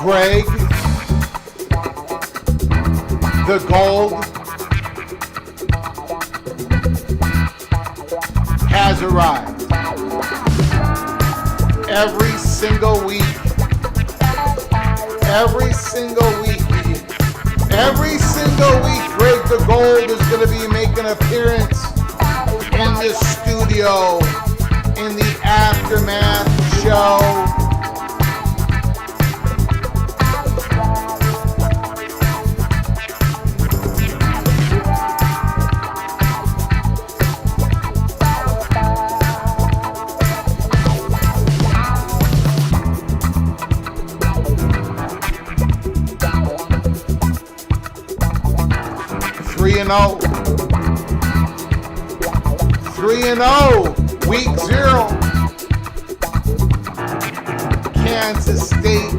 Greg, the gold has arrived. Every single week, Greg the Gold is going to be making an appearance in this studio in the Aftermath show. Three and 0, week 0. Kansas State,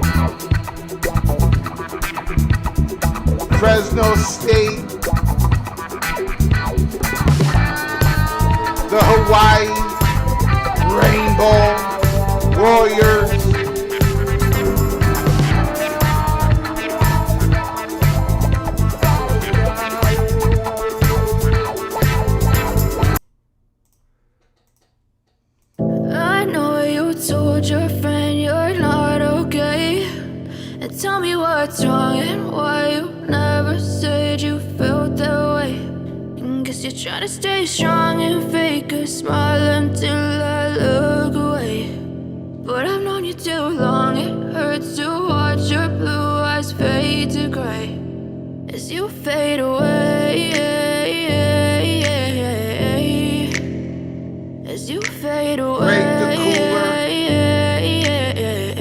Fresno State, the Hawaii Rainbow Warriors, And tell me what's wrong and why you never said you felt that way. And guess you're trying to stay strong and fake a smile until I look away. But I've known you too long, it hurts to watch your blue eyes fade to gray as you fade away. As you fade away. Greg the Cooler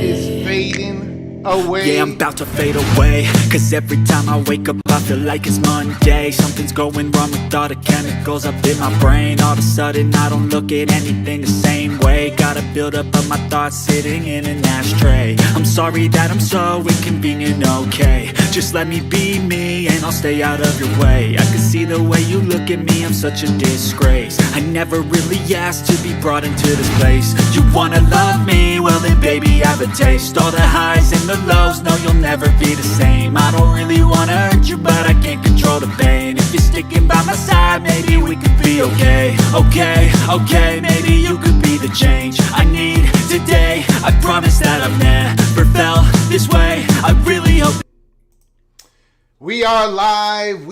is fading away. Yeah, I'm about to fade away, cause every time I wake up I feel like it's Monday. Something's going wrong with all the chemicals up in my brain. All of a sudden I don't look at anything the same way. Gotta build up of my thoughts sitting in an ashtray. I'm sorry that I'm so inconvenient, okay. Just let me be me and I'll stay out of your way. I can see the way you look at me, I'm such a disgrace. I never really asked to be brought into this place. You wanna love me? Well then baby have a taste. All the highs and the lows, no you'll never be the same. I don't really wanna hurt you, but I can't control the pain. If you're sticking by my side, maybe we could be okay. Okay, maybe you could be the change I need today. I promise that I've never felt this way. I really hope. We are live.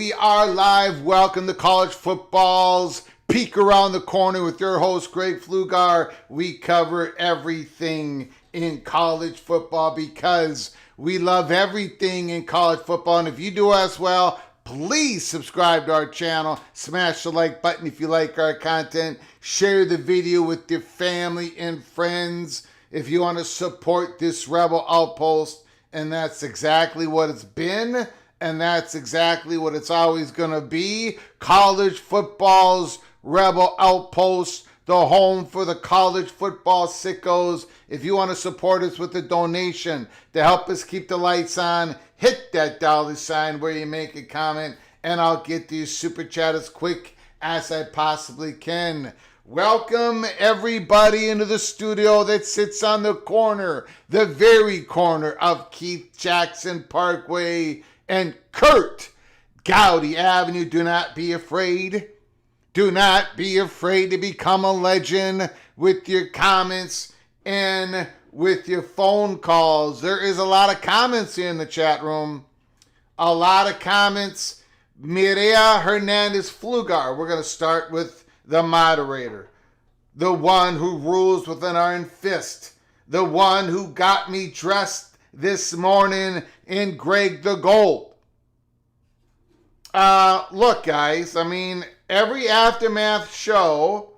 Welcome to College Football's Peek Around the Corner with your host, Greg Flugar. We cover everything in college football because we love everything in college football. And if you do as well, please subscribe to our channel. Smash the like button if you like our content. Share the video with your family and friends if you want to support this rebel outpost. And that's exactly what it's been. And that's exactly what it's always going to be. College football's rebel outpost, the home for the college football sickos. If you want to support us with a donation to help us keep the lights on, hit that $sign where you make a comment, and I'll get these super chat as quick as I possibly can. Welcome everybody into the studio that sits on the corner, the very corner of Keith Jackson Parkway and Kurt Gowdy Avenue. Do not be afraid. Do not be afraid to become a legend with your comments and with your phone calls. There is a lot of comments here in the chat room. A lot of comments. Mireya Hernandez Flugar. We're going to start with the moderator. The one who rules with an iron fist. The one who got me dressed this morning in Greg the Gold. Look, guys, I mean, every Aftermath show,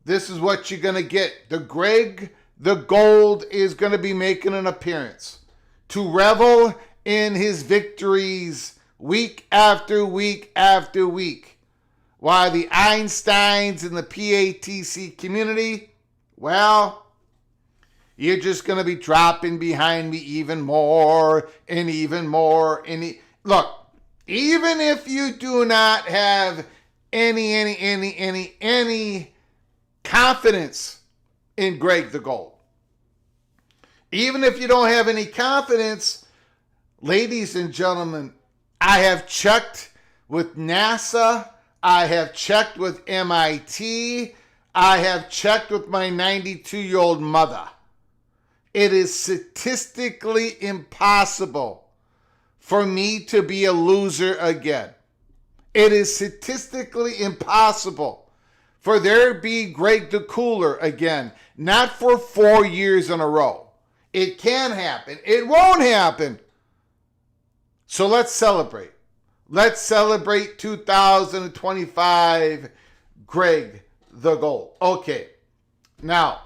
this is what you're going to get. The Greg the Gold is going to be making an appearance to revel in his victories week after week after week. While the Einsteins in the PATC community, well, you're just going to be dropping behind me even more and even more. Look, even if you do not have any confidence in Greg the Gold, even if you don't have any confidence, ladies and gentlemen, I have checked with NASA, I have checked with MIT, I have checked with my 92-year-old mother. It is statistically impossible for me to be a loser again. It is statistically impossible for there to be Greg the Cooler again. Not for 4 years in a row. It can happen. It won't happen. So let's celebrate. Let's celebrate 2025 Greg the Gold. Okay. Now,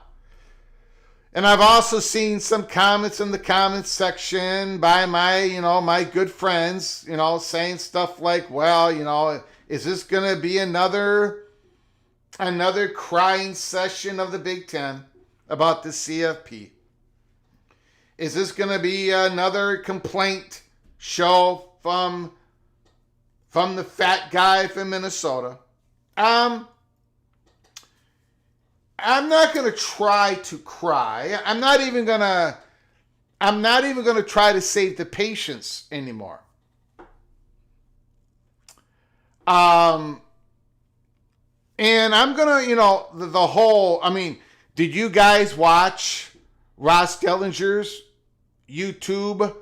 and I've also seen some comments in the comments section by my good friends, saying stuff like, well, is this going to be another crying session of the Big Ten about the CFP? Is this going to be another complaint show from the fat guy from Minnesota? I'm not going to try to cry. I'm not even going to try to save the patience anymore. And I'm going to, the whole, did you guys watch Ross Dellinger's YouTube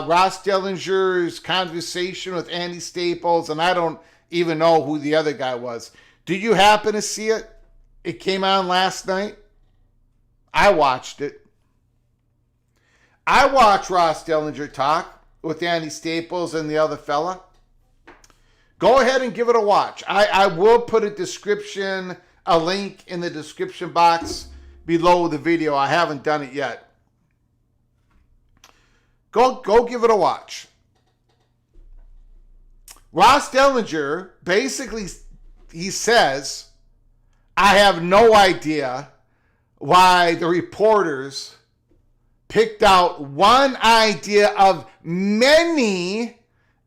Ross Dellinger's conversation with Andy Staples, and I don't even know who the other guy was. Did you happen to see it? It came on last night. I watched it. I watched Ross Dellinger talk with Andy Staples and the other fella. Go ahead and give it a watch. I will put a link in the description box below the video. I haven't done it yet. Go give it a watch. Ross Dellinger, basically, he says, I have no idea why the reporters picked out one idea of many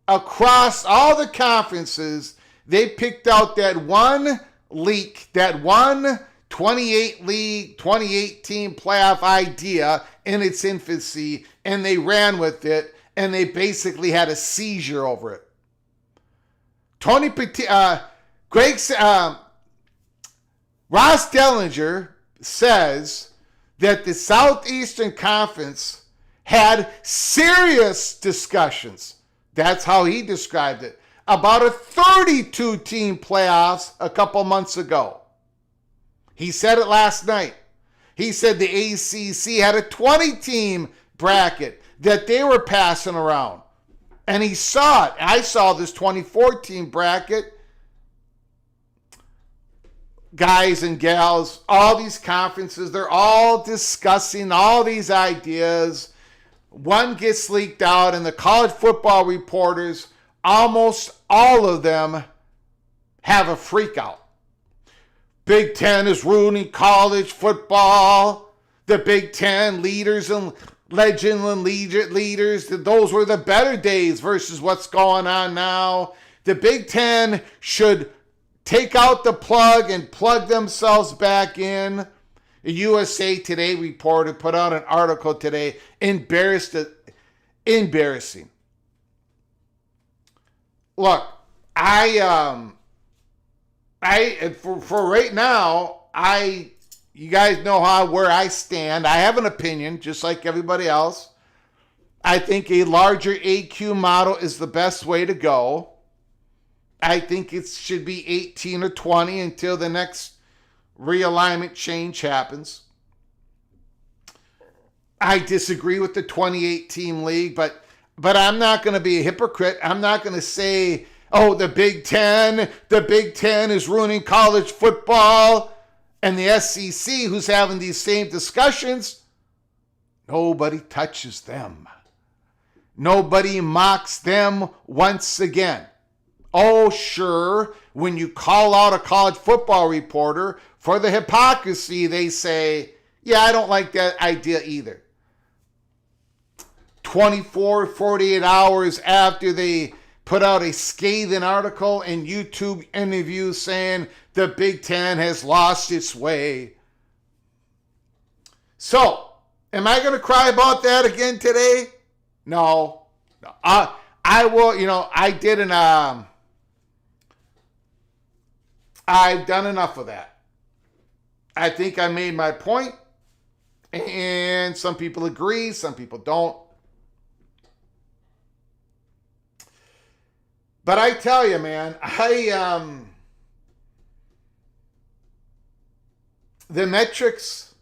across all the conferences. They picked out that one leak, that one 2018 playoff idea in its infancy, and they ran with it, and they basically had a seizure over it. Ross Dellinger says that the Southeastern Conference had serious discussions, that's how he described it, about a 32-team playoffs a couple months ago. He said it last night. He said the ACC had a 20-team bracket that they were passing around. And he saw it. I saw this 24-team bracket. Guys and gals, all these conferences, they're all discussing all these ideas. One gets leaked out, and the college football reporters, almost all of them, have a freak out. Big Ten is ruining college football. The Big Ten leaders and legend and leaders, those were the better days versus what's going on now. The Big Ten should take out the plug and plug themselves back in. A USA Today reporter put out an article today, embarrassing. Look, for right now, you guys know where I stand. I have an opinion, just like everybody else. I think a larger AQ model is the best way to go. I think it should be 18 or 20 until the next realignment change happens. I disagree with the 28-team league, but I'm not going to be a hypocrite. I'm not going to say, oh, the Big Ten is ruining college football. And the SEC, who's having these same discussions, nobody touches them. Nobody mocks them once again. Oh, sure, when you call out a college football reporter for the hypocrisy, they say, yeah, I don't like that idea either. 24, 48 hours after they put out a scathing article and YouTube interview saying the Big Ten has lost its way. So, am I going to cry about that again today? No. I will, I've done enough of that. I think I made my point, and some people agree, some people don't. But I tell you, man, the metrics,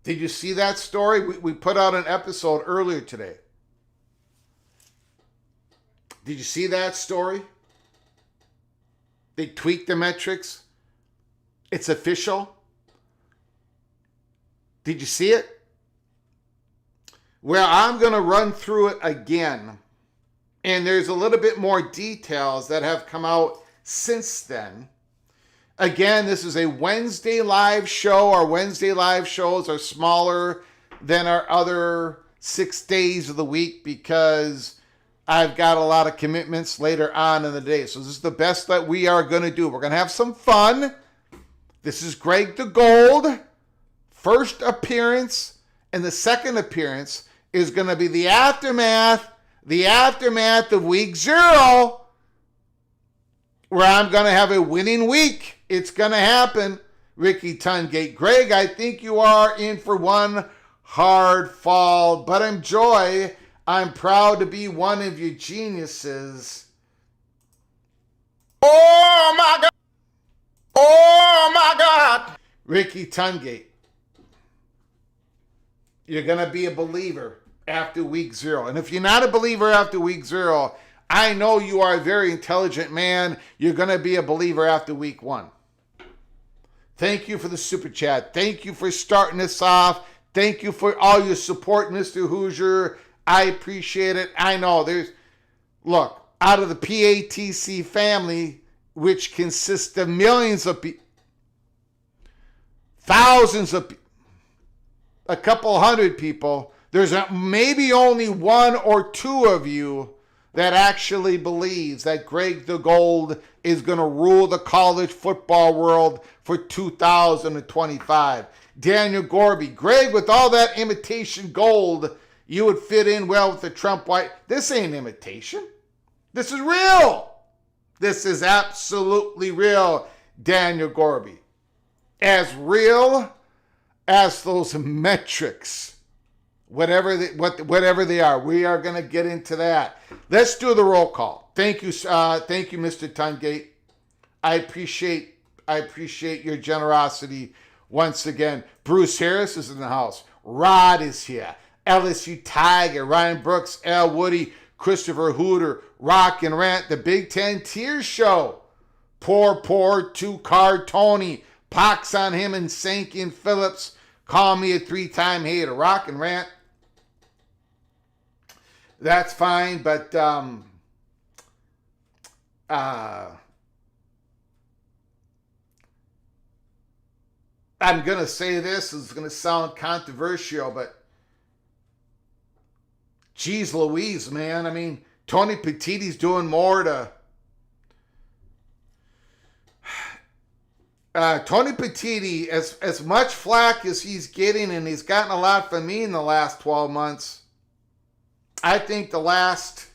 did you see that story? We put out an episode earlier today. Did you see that story? They tweaked the metrics. It's official. Did you see it? Well, I'm going to run through it again. And there's a little bit more details that have come out since then. Again, this is a Wednesday live show. Our Wednesday live shows are smaller than our other 6 days of the week because I've got a lot of commitments later on in the day. So this is the best that we are going to do. We're going to have some fun. This is Greg the Gold. First appearance, and the second appearance is going to be the aftermath of week 0, where I'm going to have a winning week. It's going to happen. Ricky Tungate. Greg, I think you are in for one hard fall, but enjoy. I'm proud to be one of your geniuses. Oh my God! Oh my God! Ricky Tungate. You're going to be a believer after week 0. And if you're not a believer after week 0, I know you are a very intelligent man. You're going to be a believer after week 1. Thank you for the super chat. Thank you for starting us off. Thank you for all your support, Mr. Hoosier. I appreciate it. I know look, out of the PATC family, which consists of millions of people, thousands of people, a couple hundred people, there's maybe only 1 or 2 of you that actually believes that Greg the Gold is going to rule the college football world for 2025. Daniel Gorby, Greg, with all that imitation gold, you would fit in well with the Trump white. This ain't imitation. This is real. This is absolutely real, Daniel Gorby. As real as those metrics, whatever they are. We are going to get into that. Let's do the roll call. Thank you, Mr. Tungate. I appreciate your generosity once again. Bruce Harris is in the house. Rod is here. LSU Tiger, Ryan Brooks, Al Woody, Christopher Hooter, Rock and Rant, the Big Ten Tears Show. Poor two-card Tony. Pox on him and Sankin Phillips. Call me a 3-time hater. Rock and Rant. That's fine, but I'm going to say this. It's going to sound controversial, but geez Louise, man. I mean, Tony Petitti's doing more to... Tony Petitti, as much flack as he's getting, and he's gotten a lot from me in the last 12 months, I think the last,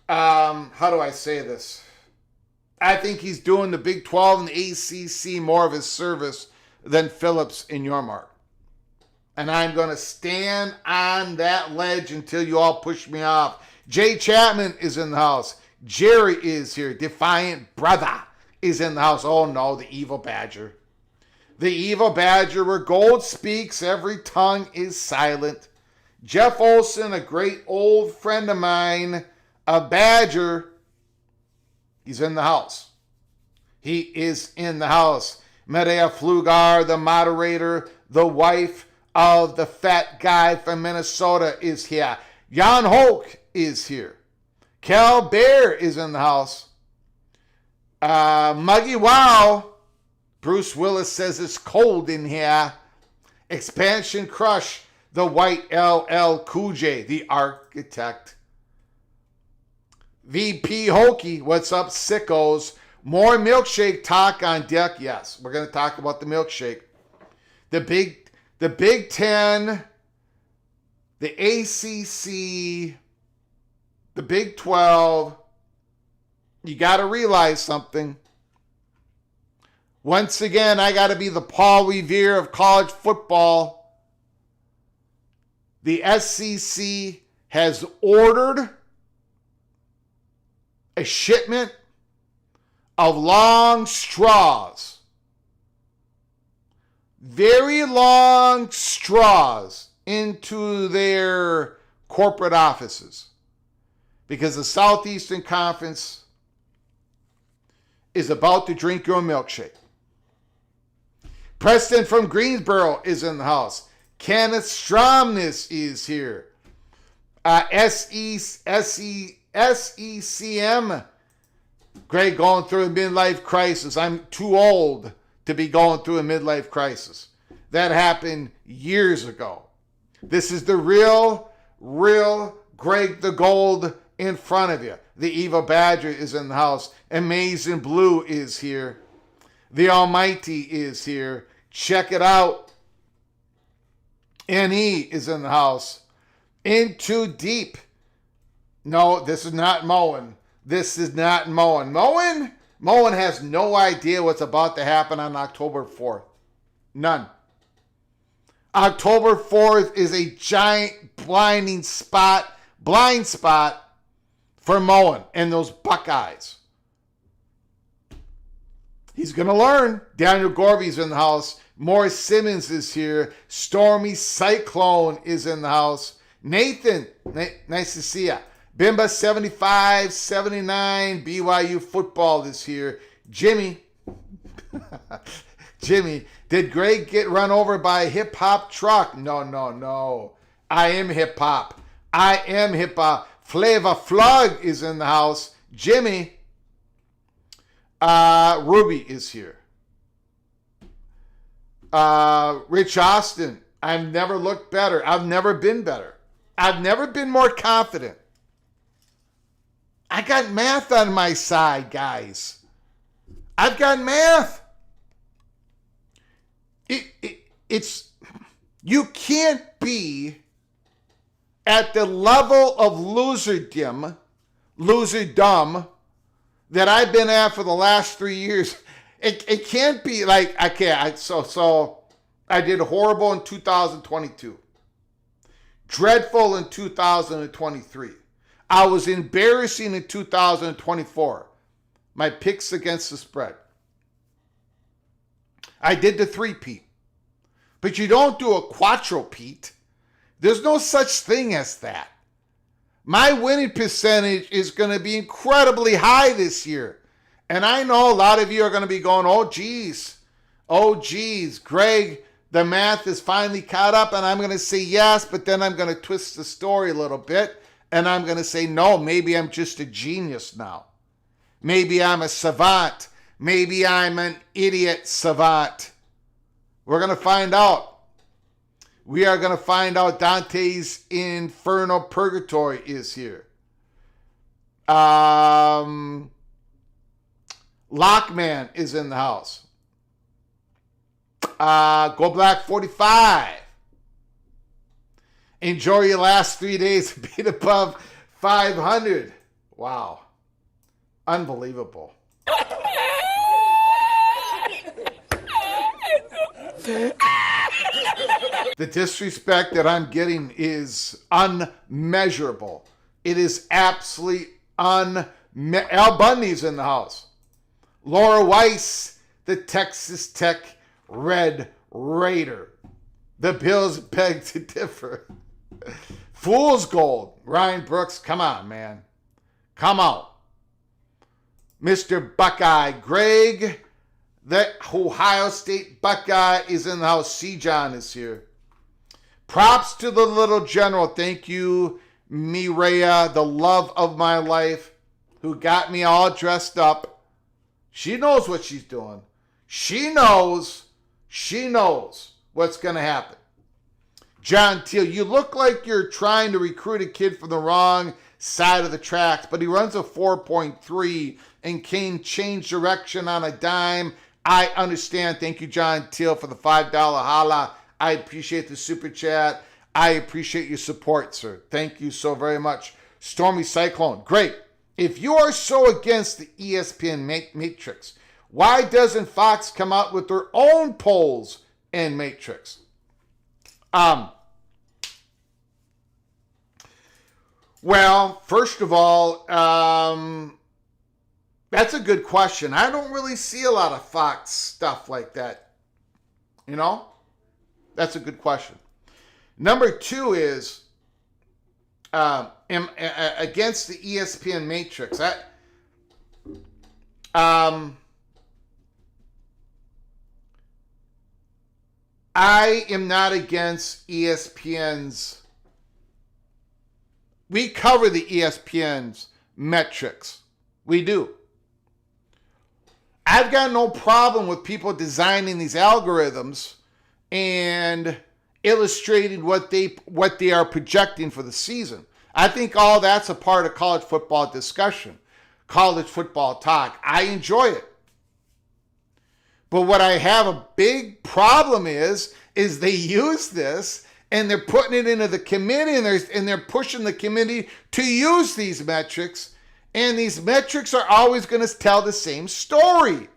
how do I say this? I think he's doing the Big 12 and the ACC more of his service than Phillips and Yormark. And I'm going to stand on that ledge until you all push me off. Jay Chapman is in the house. Jerry is here. Defiant Brother is in the house. Oh no, the evil badger. The evil badger, where gold speaks, every tongue is silent. Jeff Olson, a great old friend of mine, a badger, he's in the house. He is in the house. Medea Flugar, the moderator, the wife of the fat guy from Minnesota, is here. Jan Hoke is here. Cal Bear is in the house. Muggy Wow. Bruce Willis says it's cold in here. Expansion Crush. The White LL Cool J, the architect. VP Hokey. What's up, sickos? More milkshake talk on deck. Yes, we're going to talk about the milkshake. The Big Ten. The ACC. The Big 12, you got to realize something. Once again, I got to be the Paul Revere of college football. The SEC has ordered a shipment of long straws. Very long straws into their corporate offices. Because the Southeastern Conference is about to drink your milkshake. Preston from Greensboro is in the house. Kenneth Stromness is here. SECM. Greg going through a midlife crisis. I'm too old to be going through a midlife crisis. That happened years ago. This is the real Greg the Gold in front of you. The Evil Badger is in the house. Amazing Blue is here. The Almighty is here. Check it out. NE is in the house. In Too Deep. No, this is not Moen. This is not Moen. Moen has no idea what's about to happen on October 4th. None. October 4th is a giant blind spot for Moen and those Buckeyes. He's going to learn. Daniel Gorby's in the house. Morris Simmons is here. Stormy Cyclone is in the house. Nathan, nice to see ya. Bimba 75, 79, BYU football is here. Jimmy, did Greg get run over by a hip-hop truck? No. I am hip-hop. Flava Flug is in the house. Jimmy, Ruby is here. Rich Austin, I've never looked better. I've never been better. I've never been more confident. I got math on my side, guys. I've got math. It's you can't be at the level of loserdom that I've been at for the last 3 years. It can't be like I can't. So I did horrible in 2022, dreadful in 2023. I was embarrassing in 2024. My picks against the spread. I did the 3-peat. But you don't do a quadro-peat. There's no such thing as that. My winning percentage is going to be incredibly high this year. And I know a lot of you are going to be going, oh, geez, Greg, the math is finally caught up. And I'm going to say yes, but then I'm going to twist the story a little bit. And I'm going to say, no, maybe I'm just a genius now. Maybe I'm a savant. Maybe I'm an idiot savant. We're going to find out. We are going to find out. Dante's Inferno Purgatory is here. Lockman is in the house. Go Black 45. Enjoy your last 3 days of being above 500. Wow. Unbelievable. The disrespect that I'm getting is unmeasurable. It is absolutely Al Bundy's in the house. Laura Weiss, the Texas Tech Red Raider. The Bills beg to differ. Fool's Gold. Ryan Brooks, come on, man. Come on. Mr. Buckeye. Greg, the Ohio State Buckeye, is in the house. C. John is here. Props to the little general. Thank you, Mireya, the love of my life, who got me all dressed up. She knows what she's doing. She knows what's going to happen. John Teal, you look like you're trying to recruit a kid from the wrong side of the tracks, but he runs a 4.3 and can change direction on a dime. I understand. Thank you, John Teal, for the $5 holla. I appreciate the super chat. I appreciate your support, sir. Thank you so very much. Stormy Cyclone, great. If you are so against the ESPN matrix, why doesn't Fox come out with their own polls and matrix? Well, first of all, that's a good question. I don't really see a lot of Fox stuff like that. You know? That's a good question. Number two is against the ESPN matrix. I am not against ESPN's. We cover the ESPN's metrics. We do. I've got no problem with people designing these algorithms and illustrating what they are projecting for the season. I think all that's a part of college football discussion, college football talk. I enjoy it. But what I have a big problem is they use this and they're putting it into the committee and they're pushing the committee to use these metrics. And these metrics are always going to tell the same story.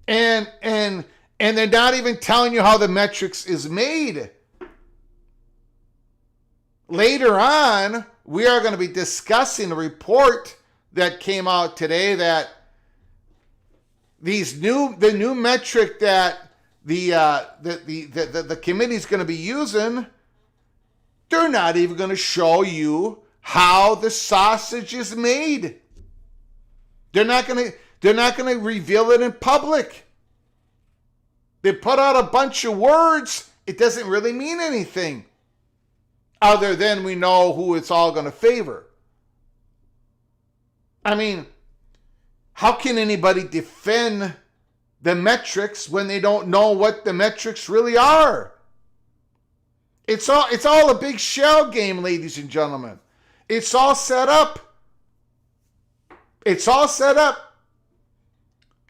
And And they're not even telling you how the metrics is made. Later on, we are going to be discussing a report that came out today that the new metric that the committee is going to be using, they're not even going to show you how the sausage is made. They're not going to reveal it in public. They put out a bunch of words. It doesn't really mean anything, other than we know who it's all going to favor. I mean, how can anybody defend the metrics when they don't know what the metrics really are? It's all a big shell game, ladies and gentlemen. It's all set up. It's all set up.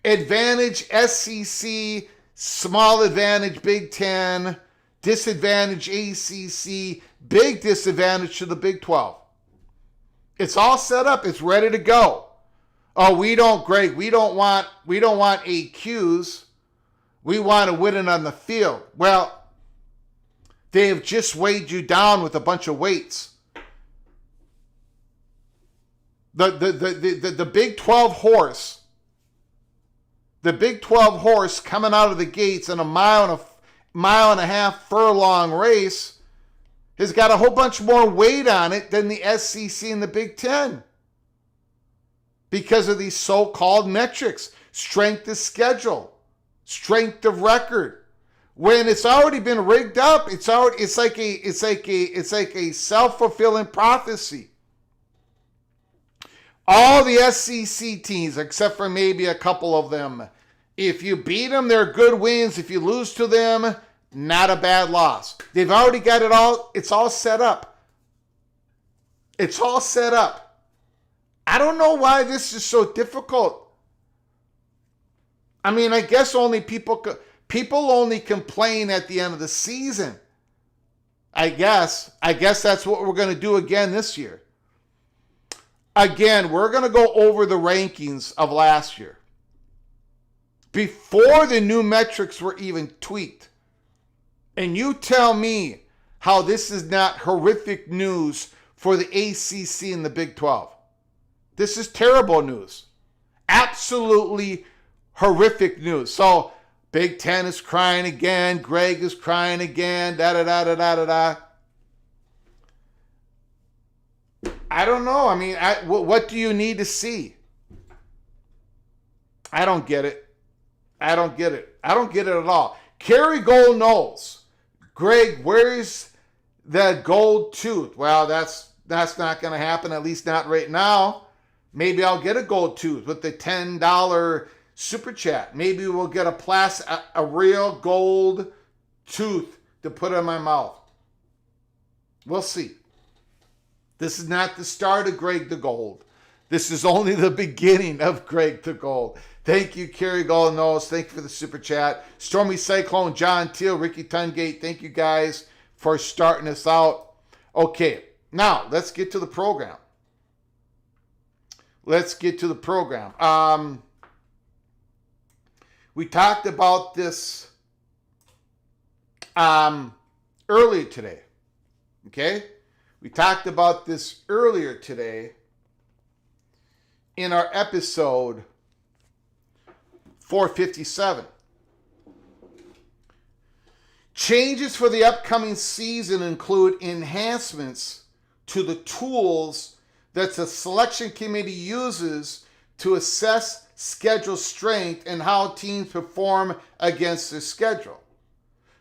Advantage SEC, small advantage Big Ten, disadvantage ACC, big disadvantage to the Big 12. It's all set up. It's ready to go. Oh, we don't want AQs. We want to win it on the field. Well, they have just weighed you down with a bunch of weights. The Big 12 horse, coming out of the gates in a mile and a half furlong race has got a whole bunch more weight on it than the SEC and the Big Ten because of these so-called metrics: strength of schedule, strength of record. When it's already been rigged up, it's like a self-fulfilling prophecy. All the SEC teams, except for maybe a couple of them, if you beat them, they're good wins. If you lose to them, not a bad loss. They've already got it all. It's all set up. It's all set up. I don't know why this is so difficult. I mean, I guess only people only complain at the end of the season. I guess that's what we're going to do again this year. Again, we're going to go over the rankings of last year, before the new metrics were even tweaked. And you tell me how this is not horrific news for the ACC and the Big 12. This is terrible news. Absolutely horrific news. So Big Ten is crying again. Greg is crying again. Da-da-da-da-da-da-da. I don't know. I mean, what do you need to see? I don't get it. I don't get it at all. Kerry Gold knows. Greg, where's the gold tooth? Well, that's not going to happen, at least not right now. Maybe I'll get a gold tooth with the $10 super chat. Maybe we'll get a real gold tooth to put in my mouth. We'll see. This is not the start of Greg the Gold. This is only the beginning of Greg the Gold. Thank you, Kerry Gold knows. Thank you for the super chat. Stormy Cyclone, John Teal, Ricky Tungate. Thank you guys for starting us out. Okay, now let's get to the program. We talked about this earlier today. Okay? We talked about this earlier today in our episode 457. Changes for the upcoming season include enhancements to the tools that the selection committee uses to assess schedule strength and how teams perform against their schedule.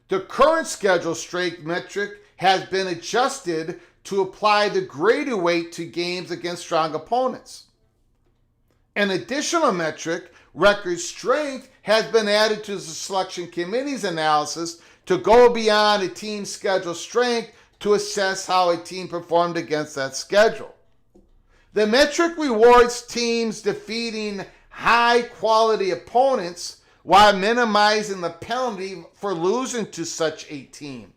The current schedule strength metric has been adjusted to apply the greater weight to games against strong opponents. An additional metric, record strength, has been added to the selection committee's analysis to go beyond a team's schedule strength to assess how a team performed against that schedule. The metric rewards teams defeating high-quality opponents while minimizing the penalty for losing to such a team.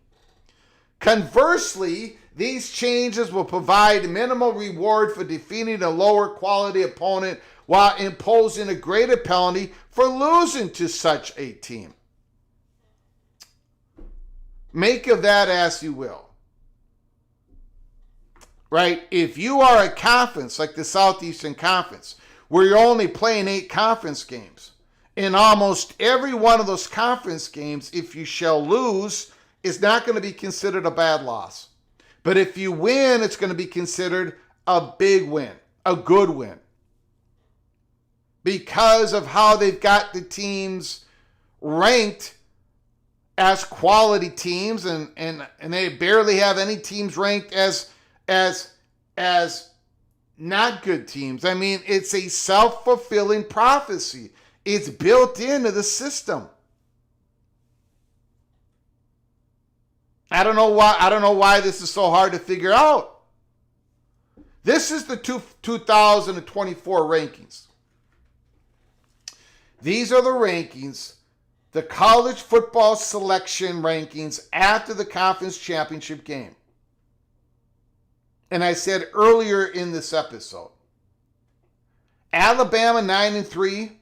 Conversely, these changes will provide minimal reward for defeating a lower quality opponent while imposing a greater penalty for losing to such a team. Make of that as you will. Right? If you are a conference like the Southeastern Conference, where you're only playing 8 conference games, in almost every one of those conference games, if you shall lose, is not going to be considered a bad loss. But if you win, it's going to be considered a big win, a good win. Because of how they've got the teams ranked as quality teams, and they barely have any teams ranked as not good teams. I mean, it's a self-fulfilling prophecy. It's built into the system. I don't know why this is so hard to figure out. This is the 2024 rankings. These are the rankings, the college football selection rankings after the conference championship game. And I said earlier in this episode, Alabama 9-3,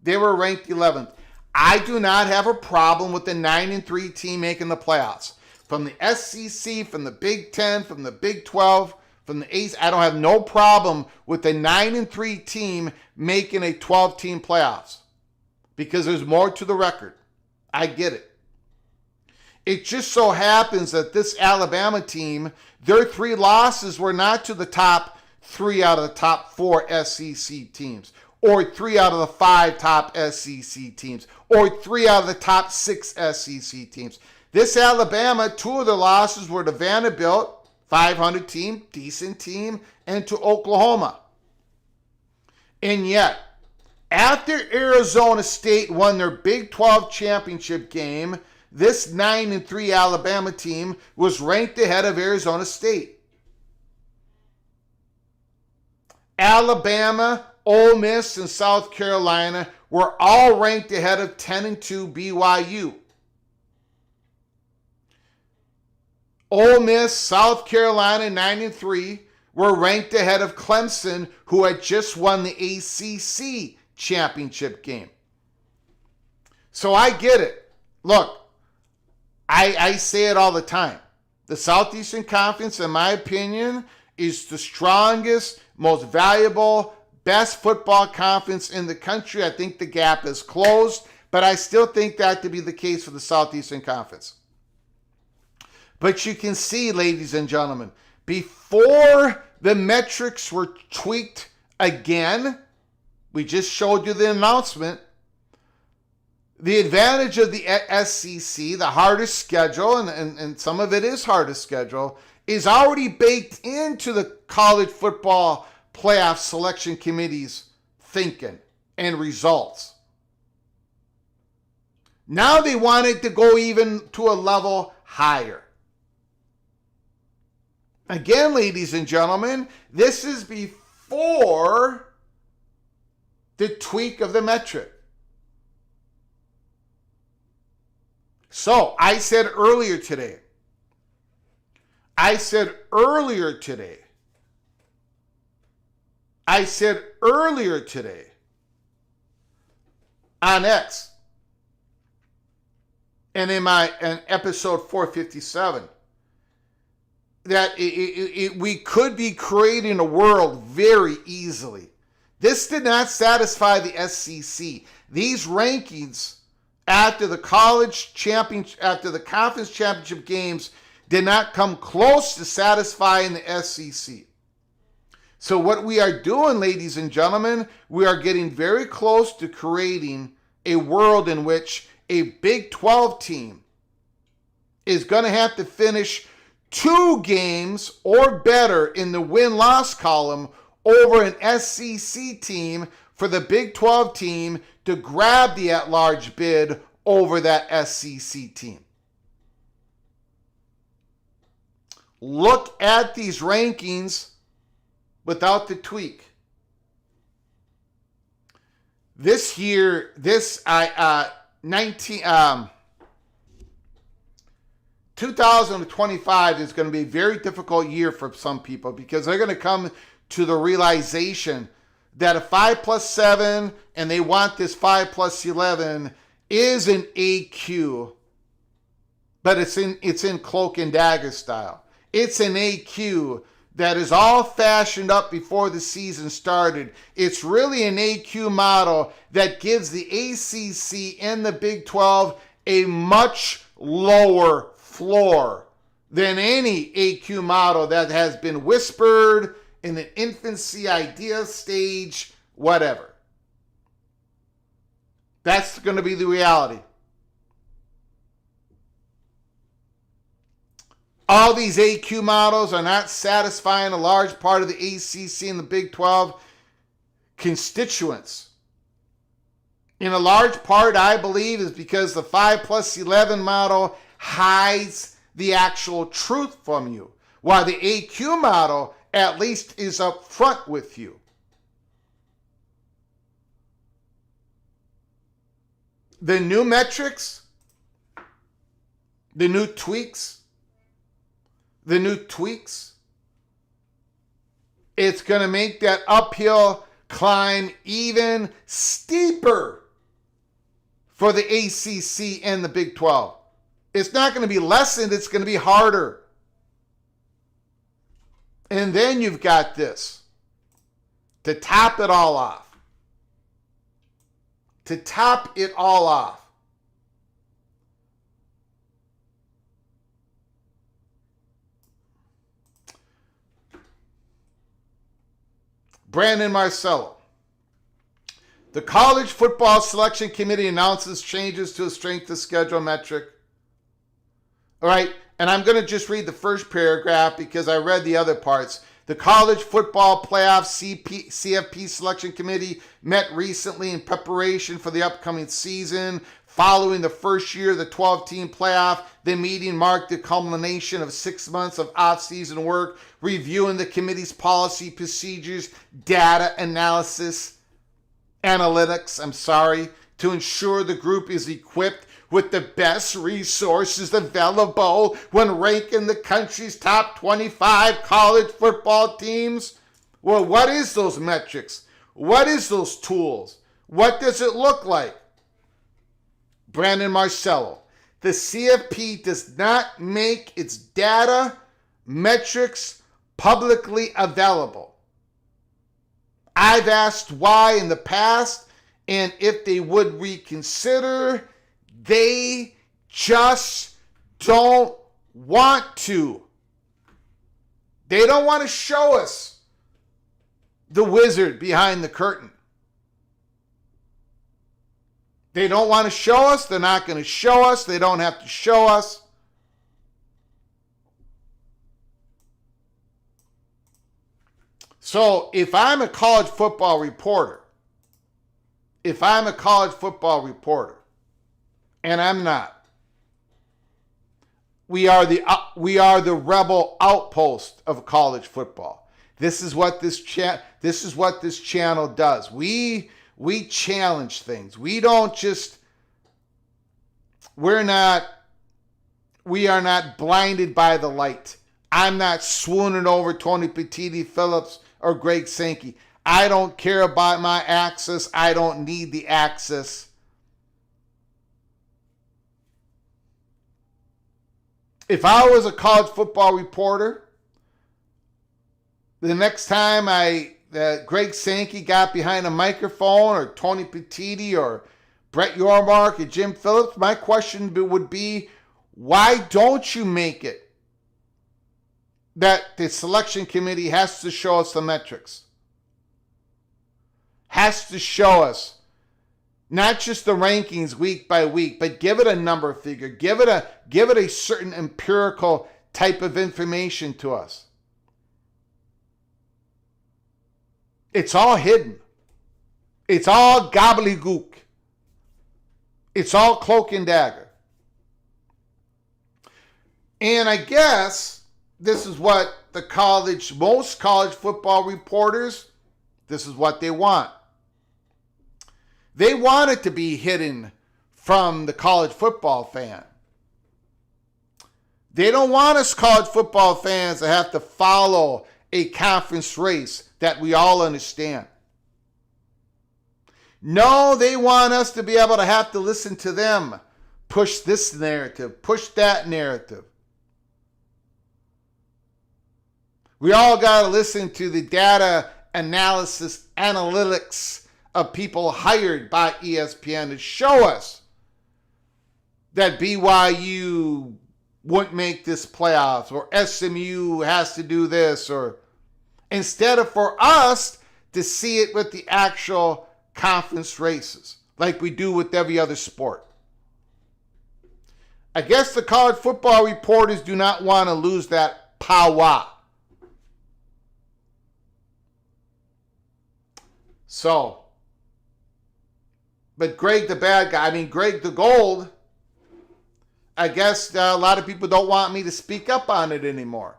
they were ranked 11th. I do not have a problem with the 9-3 team making the playoffs. From the SEC, from the Big Ten, from the Big 12, from the ACE, I don't have no problem with the 9-3 team making a 12-team playoffs. Because there's more to the record. I get it. It just so happens that this Alabama team, their 3 losses were not to the top 3 out of the top 4 SEC teams, or 3 out of the 5 top SEC teams, or 3 out of the top 6 SEC teams. This Alabama, 2 of their losses were to Vanderbilt, 500 team, decent team, and to Oklahoma. And yet, after Arizona State won their Big 12 championship game, this 9-3 Alabama team was ranked ahead of Arizona State. Alabama, Ole Miss, and South Carolina were all ranked ahead of 10-2 BYU. Ole Miss, South Carolina, 9-3 were ranked ahead of Clemson, who had just won the ACC championship game. So I get it. Look, I say it all the time. The Southeastern Conference, in my opinion, is the strongest, most valuable, best football conference in the country. I think the gap is closed, but I still think that to be the case for the Southeastern Conference. But you can see, ladies and gentlemen, before the metrics were tweaked again, we just showed you the announcement. The advantage of the SEC, the hardest schedule, and some of it is hardest schedule, is already baked into the college football playoff selection committee's thinking and results. Now they want it to go even to a level higher. Again, ladies and gentlemen, this is before the tweak of the metric. So, I said earlier today on X and in episode 457 that we could be creating a world very easily. This did not satisfy the SEC. These rankings after the conference championship games did not come close to satisfying the SEC. So what we are doing, ladies and gentlemen, we are getting very close to creating a world in which a Big 12 team is going to have to finish 2 games or better in the win-loss column over an SEC team for the Big 12 team to grab the at-large bid over that SEC team. Look at these rankings without the tweak. This year, 2025 is going to be a very difficult year for some people because they're going to come to the realization that a 5+7 and they want this 5+11 is an AQ, but it's in cloak and dagger style. It's an AQ that is all fashioned up before the season started. It's really an AQ model that gives the ACC and the Big 12 a much lower floor than any AQ model that has been whispered in an infancy idea stage, whatever. That's going to be the reality. All these AQ models are not satisfying a large part of the ACC and the Big 12 constituents. In a large part, I believe, is because the 5+11 model hides the actual truth from you, while the AQ model at least is up front with you. The new metrics, the new tweaks, it's going to make that uphill climb even steeper for the ACC and the Big 12. It's not going to be lessened, it's going to be harder. And then you've got this to top it all off. To top it all off. Brandon Marcello. The College Football Selection Committee announces changes to a strength of schedule metric. All right, and I'm going to just read the first paragraph because I read the other parts. The College Football Playoff CFP Selection Committee met recently in preparation for the upcoming season. Following the first year of the 12-team playoff, the meeting marked the culmination of 6 months of off-season work, reviewing the committee's policy, procedures, data analysis, analytics, to ensure the group is equipped with the best resources available when ranking the country's top 25 college football teams. Well, what is those metrics? What is those tools? What does it look like? Brandon Marcello. The CFP does not make its data metrics publicly available. I've asked why in the past, and if they would reconsider. They just don't want to. They don't want to show us the wizard behind the curtain. They don't want to show us. They're not going to show us. They don't have to show us. So if I'm a college football reporter, and I'm not, we are the rebel outpost of college football. This is what this channel does. We challenge things. We are not blinded by the light. I'm not swooning over Tony Petitti, Phillips, or Greg Sankey. I don't care about my access. I don't need the access. If I was a college football reporter, the next time Greg Sankey got behind a microphone, or Tony Petitti, or Brett Yormark, or Jim Phillips, my question would be, why don't you make it that the selection committee has to show us the metrics? Has to show us not just the rankings week by week, but give it a number figure. Give it a certain empirical type of information to us. It's all hidden. It's all gobbledygook. It's all cloak and dagger. And I guess this is what most college football reporters, this is what they want. They want it to be hidden from the college football fan. They don't want us college football fans to have to follow a conference race that we all understand. No, they want us to be able to have to listen to them push this narrative, push that narrative. We all got to listen to the data analysis, analytics of people hired by ESPN to show us that BYU wouldn't make this playoffs, or SMU has to do this, or instead of for us to see it with the actual conference races, like we do with every other sport. I guess the college football reporters do not want to lose that power. So, but Greg the bad guy, Greg the gold, I guess a lot of people don't want me to speak up on it anymore.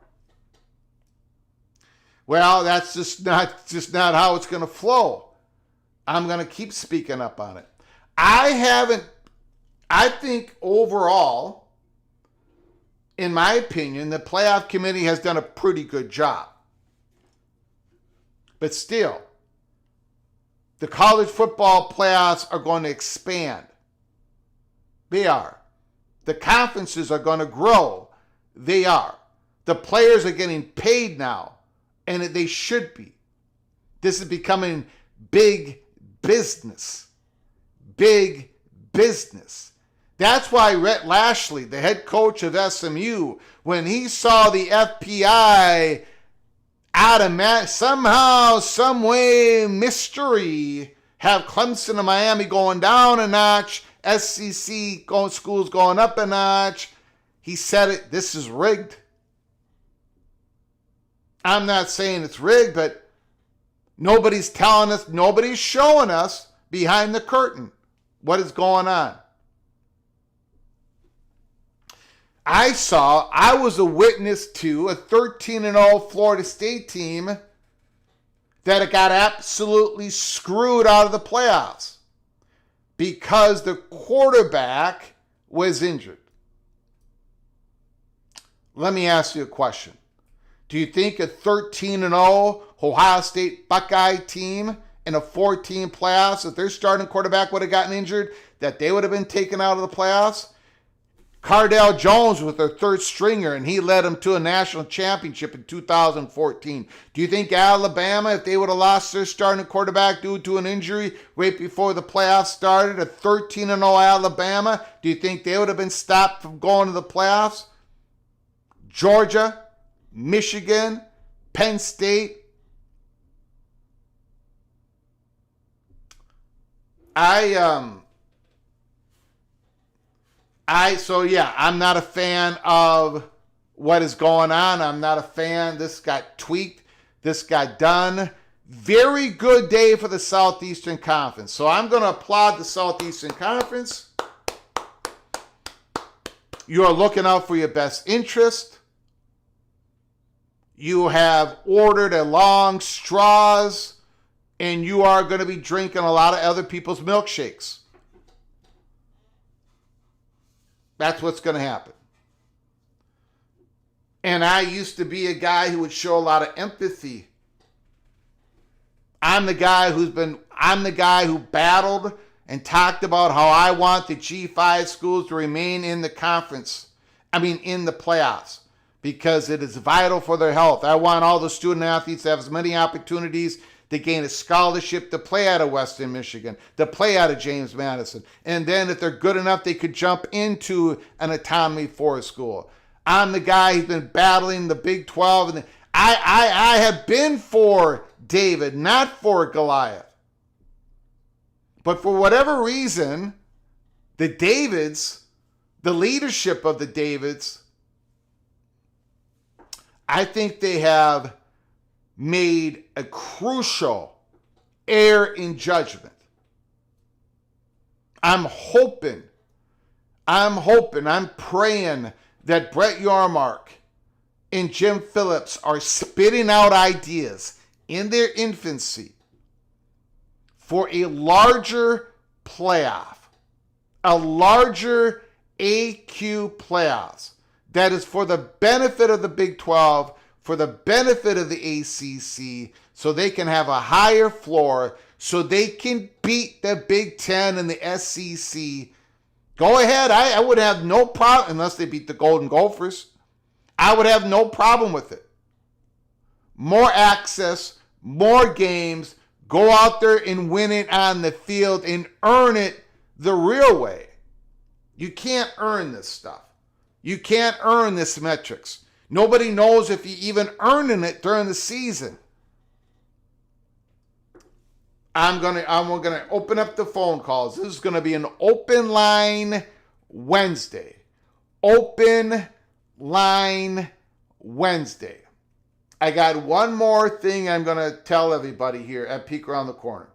Well, that's just not how it's going to flow. I'm going to keep speaking up on it. I think overall, in my opinion, the playoff committee has done a pretty good job. But still, the college football playoffs are going to expand. They are. The conferences are going to grow. They are. The players are getting paid now, and they should be. This is becoming big business. Big business. That's why Rhett Lashley, the head coach of SMU, when he saw the FPI somehow, some way, mystery, have Clemson and Miami going down a notch, SEC schools going up a notch, he said it, this is rigged. I'm not saying it's rigged, but nobody's telling us, nobody's showing us behind the curtain what is going on. I was a witness to a 13-0 Florida State team that got absolutely screwed out of the playoffs because the quarterback was injured. Let me ask you a question. Do you think a 13-0 Ohio State Buckeye team in a 4-team playoffs, if their starting quarterback would have gotten injured, that they would have been taken out of the playoffs? Cardale Jones was their third stringer, and he led them to a national championship in 2014. Do you think Alabama, if they would have lost their starting quarterback due to an injury right before the playoffs started, a 13-0 Alabama, do you think they would have been stopped from going to the playoffs? Georgia, Michigan, Penn State. I'm not a fan of what is going on. I'm not a fan. This got tweaked. This got done. Very good day for the Southeastern Conference. So I'm going to applaud the Southeastern Conference. You are looking out for your best interest. You have ordered a long straws, and you are going to be drinking a lot of other people's milkshakes. That's what's going to happen. And I used to be a guy who would show a lot of empathy. I'm the guy who battled and talked about how I want the G5 schools to remain in the in the playoffs, because it is vital for their health. I want all the student athletes to have as many opportunities to gain a scholarship to play out of Western Michigan, to play out of James Madison. And then if they're good enough, they could jump into an Autonomy 4 school. I'm the guy who's been battling the Big 12. And I have been for David, not for Goliath. But for whatever reason, the Davids, the leadership of the Davids, I think they have made a crucial error in judgment. I'm hoping, I'm praying that Brett Yormark and Jim Phillips are spitting out ideas in their infancy for a larger playoff, a larger AQ playoffs that is for the benefit of the Big 12, for the benefit of the ACC, so they can have a higher floor, so they can beat the Big 10 and the SEC Go ahead. I would have no problem, unless they beat the Golden Gophers. I would have no problem with it. More access, more games. Go out there and win it on the field and earn it the real way. You can't earn this stuff. You can't earn this metrics. Nobody knows if you even earning it during the season. I'm gonna open up the phone calls. This is gonna be an open line Wednesday. Open line Wednesday. I got one more thing I'm gonna tell everybody here at Peek Around the Corner.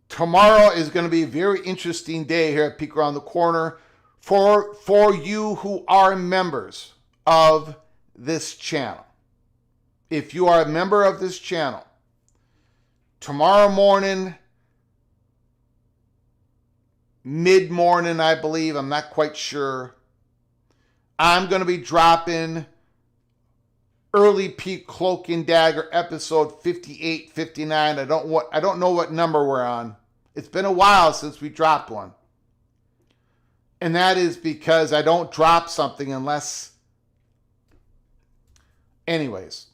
Tomorrow is going to be a very interesting day here at Peek Around the Corner for you who are members of this channel. If you are a member of this channel, tomorrow morning, mid-morning, I believe, I'm not quite sure, I'm going to be dropping Early Peek Cloak and Dagger episode 58, 59. I don't know what number we're on. It's been a while since we dropped one. And that is because I don't drop something unless... Anyways,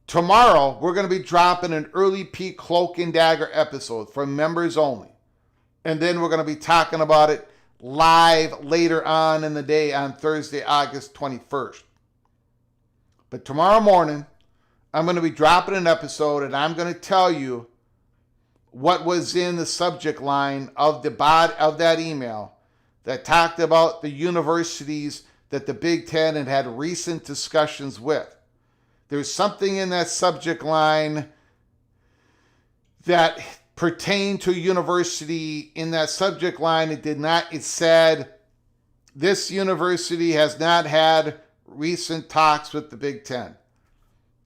tomorrow we're going to be dropping an Early Peek Cloak and Dagger episode for members only. And then we're going to be talking about it live later on in the day on Thursday, August 21st. But tomorrow morning, I'm going to be dropping an episode and I'm going to tell you what was in the subject line of that email that talked about the universities that the Big Ten had recent discussions with. There's something in that subject line that pertained to a university. In that subject line, it said, this university has not had recent talks with the Big Ten.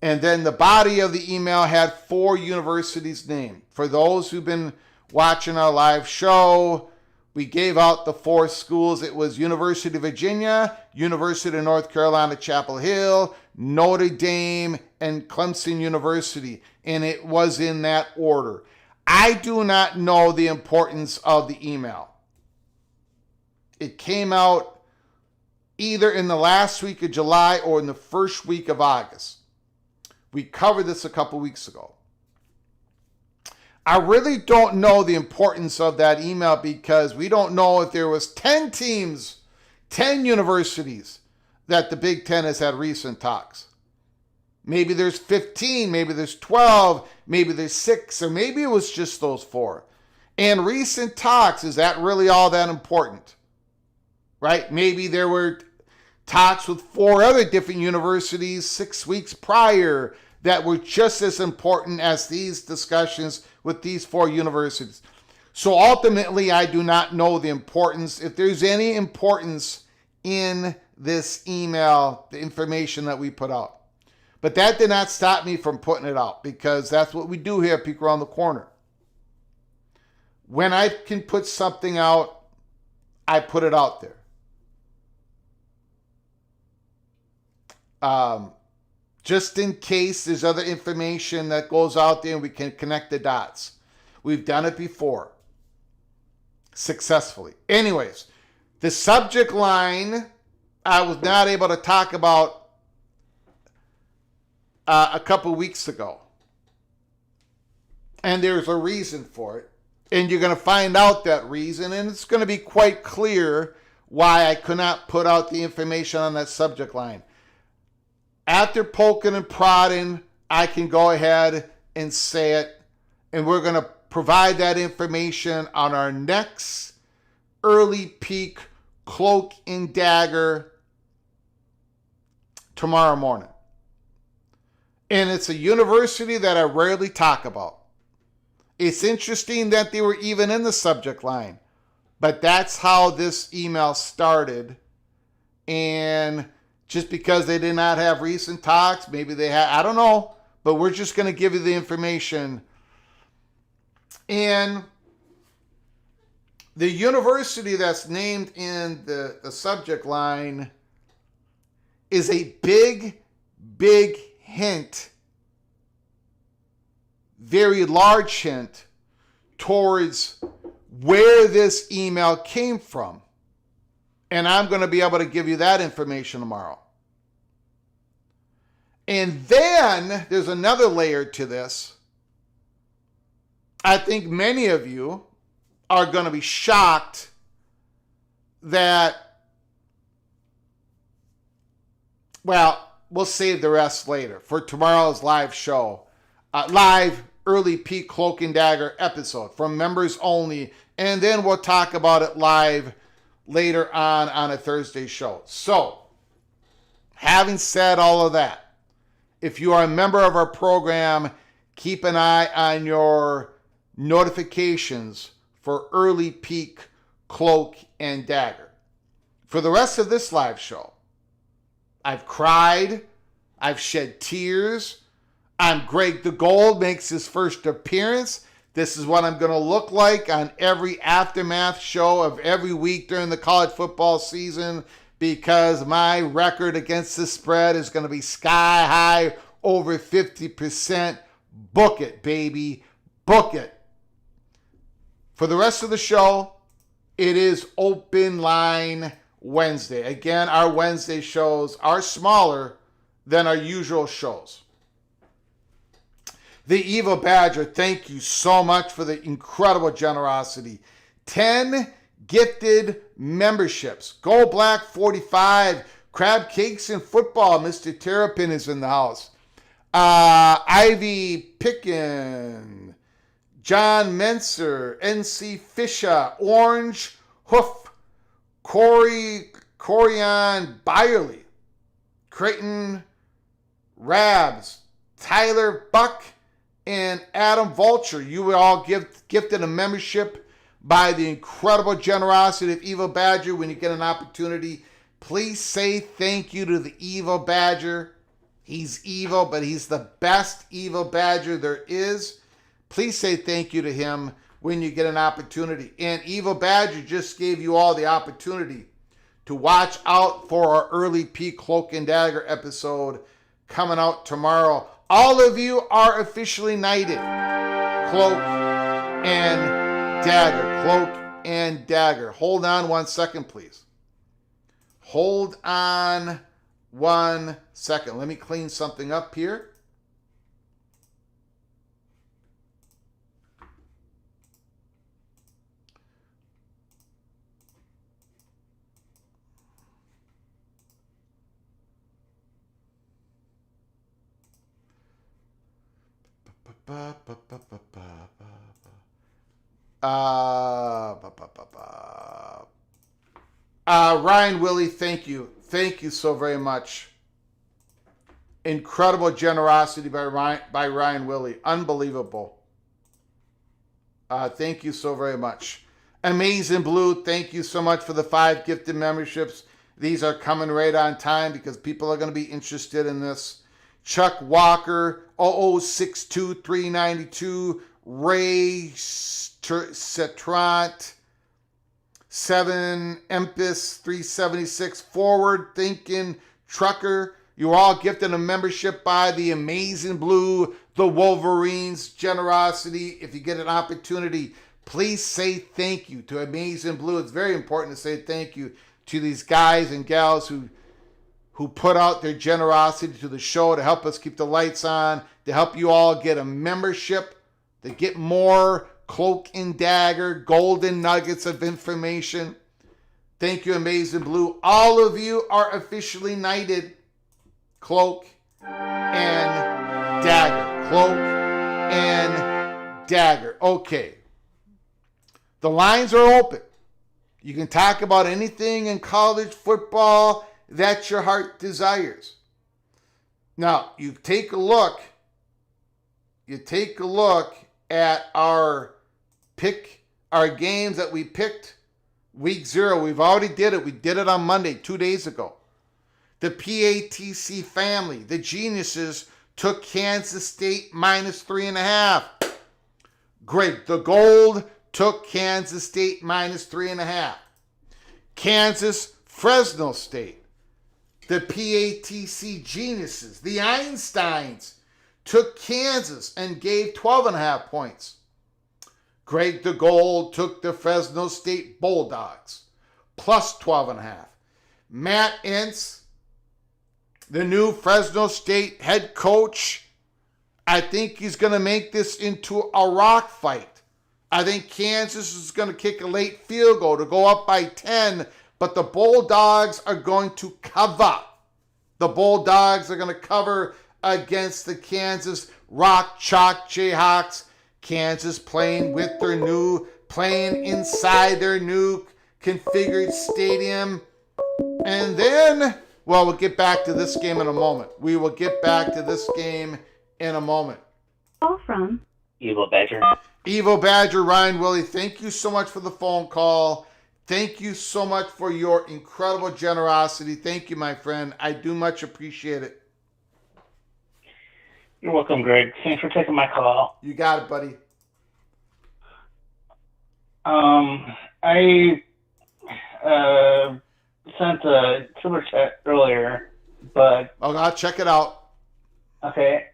And then the body of the email had 4 universities named. For those who've been watching our live show, we gave out the 4 schools. It was University of Virginia, University of North Carolina, Chapel Hill, Notre Dame, and Clemson University. And it was in that order. I do not know the importance of the email. It came out either in the last week of July or in the first week of August. We covered this a couple weeks ago. I really don't know the importance of that email because we don't know if there was 10 teams, 10 universities that the Big Ten has had recent talks. Maybe there's 15, maybe there's 12, maybe there's 6, or maybe it was just those 4. And recent talks, is that really all that important? Right? Maybe there were talks with 4 other different universities 6 weeks prior that were just as important as these discussions with these 4 universities. So ultimately, I do not know the importance. If there's any importance in this email, the information that we put out. But that did not stop me from putting it out because that's what we do here at Peek Around the Corner. When I can put something out, I put it out there. Just in case there's other information that goes out there and we can connect the dots. We've done it before. Successfully. Anyways, the subject line I was not able to talk about a couple weeks ago. And there's a reason for it. And you're going to find out that reason. And it's going to be quite clear why I could not put out the information on that subject line. After poking and prodding, I can go ahead and say it. And we're going to provide that information on our next Early Peek Cloak and Dagger tomorrow morning. And it's a university that I rarely talk about. It's interesting that they were even in the subject line. But that's how this email started. And just because they did not have recent talks, maybe they had, I don't know. But we're just going to give you the information. And the university that's named in the subject line is a big, big hint, very large hint towards where this email came from. And I'm going to be able to give you that information tomorrow. And then there's another layer to this. I think many of you are going to be shocked that, well, we'll save the rest later for tomorrow's live show. Live early peak Cloak and Dagger episode from members only. And then we'll talk about it live later on a Thursday show. So, having said all of that, if you are a member of our program, keep an eye on your notifications for early peak Cloak and Dagger. For the rest of this live show, I've cried, I've shed tears. I'm Greg the Gold makes his first appearance. This is what I'm going to look like on every aftermath show of every week during the college football season, because my record against the spread is going to be sky high, over 50%. Book it, baby. Book it. For the rest of the show, it is Open Line Wednesday. Again, our Wednesday shows are smaller than our usual shows. The Evil Badger, thank you so much for the incredible generosity. 10 gifted memberships. Go Black 45. Crab Cakes and Football. Mr. Terrapin is in the house. Ivy Pickin. John Menser. NC Fisher. Orange Hoof. Corian Byerly. Creighton Rabs. Tyler Buck. And Adam Vulture. You were all gifted a membership by the incredible generosity of Evil Badger. When you get an opportunity, please say thank you to the Evil Badger. He's evil, but he's the best Evil Badger there is. Please say thank you to him when you get an opportunity. And Evil Badger just gave you all the opportunity to watch out for our early peak Cloak and Dagger episode coming out tomorrow. All of you are officially knighted. Cloak and Dagger. Cloak and Dagger. Hold on 1 second, please. Hold on 1 second. Let me clean something up here. Ryan Willie, thank you. Thank you so very much. Incredible generosity by Ryan Willie. Unbelievable. Thank you so very much. Amazing Blue, thank you so much for the 5 gifted memberships. These are coming right on time because people are going to be interested in this. Chuck Walker, 0062392, Ray Cetrant, 7 Empis 376, Forward Thinking Trucker. You are all gifted a membership by the Amazing Blue, the Wolverines. Generosity. If you get an opportunity, please say thank you to Amazing Blue. It's very important to say thank you to these guys and gals who put out their generosity to the show to help us keep the lights on, to help you all get a membership, to get more Cloak and Dagger, golden nuggets of information. Thank you, Amazing Blue. All of you are officially knighted. Cloak and Dagger. Cloak and Dagger. Okay. The lines are open. You can talk about anything in college football that your heart desires. Now, you take a look at our games that we picked week 0. We've already did it. We did it on Monday, 2 days ago. The PATC family, the geniuses, took Kansas State minus 3.5. Great. The Gold took Kansas State minus 3.5. Kansas, Fresno State. The PATC geniuses, the Einsteins, took Kansas and gave 12.5 points. Greg DeGold took the Fresno State Bulldogs, plus 12.5. Matt Entz, the new Fresno State head coach, I think he's going to make this into a rock fight. I think Kansas is going to kick a late field goal to go up by 10, but the Bulldogs are going to cover. The Bulldogs are going to cover against the Kansas Rock Chalk Jayhawks. Kansas playing inside their new configured stadium. And then, well, we'll get back to this game in a moment. Call from Evo Badger. Evo Badger, Ryan Willie, thank you so much for the phone call. Thank you so much for your incredible generosity. Thank you, my friend. I do much appreciate it. You're welcome, Greg. Thanks for taking my call. You got it, buddy. I sent a super chat earlier, but I'll check it out. okay.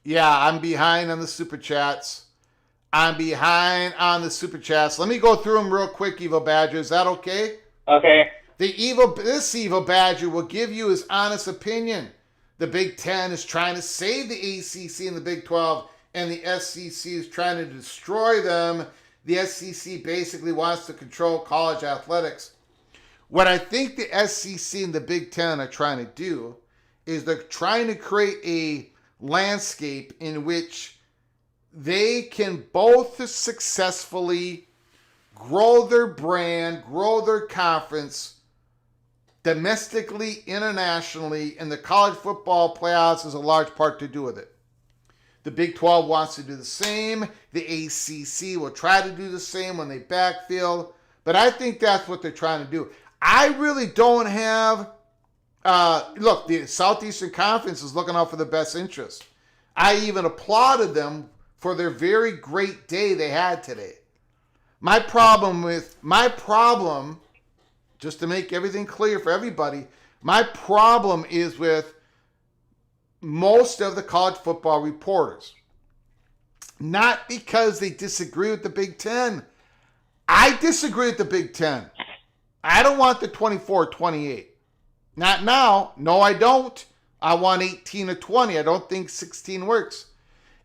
Yeah, I'm behind on the super chats. Let me go through them real quick, Evo Badger. Is that okay? Okay. This Evo Badger will give you his honest opinion. The Big Ten is trying to save the ACC and the Big 12, and the SEC is trying to destroy them. The SEC basically wants to control college athletics. What I think the SEC and the Big Ten are trying to do is they're trying to create a landscape in which they can both successfully grow their brand, grow their conference domestically, internationally, and the college football playoffs is a large part to do with it. The Big 12 wants to do the same. The ACC will try to do the same when they backfill. But I think that's what they're trying to do. I really don't have... look, the Southeastern Conference is looking out for the best interest. I even applauded them for their very great day they had today. My problem, just to make everything clear for everybody, my problem is with most of the college football reporters. Not because they disagree with the Big Ten. I disagree with the Big Ten. I don't want the 24-28. Not now. No, I don't. I want 18 or 20. I don't think 16 works.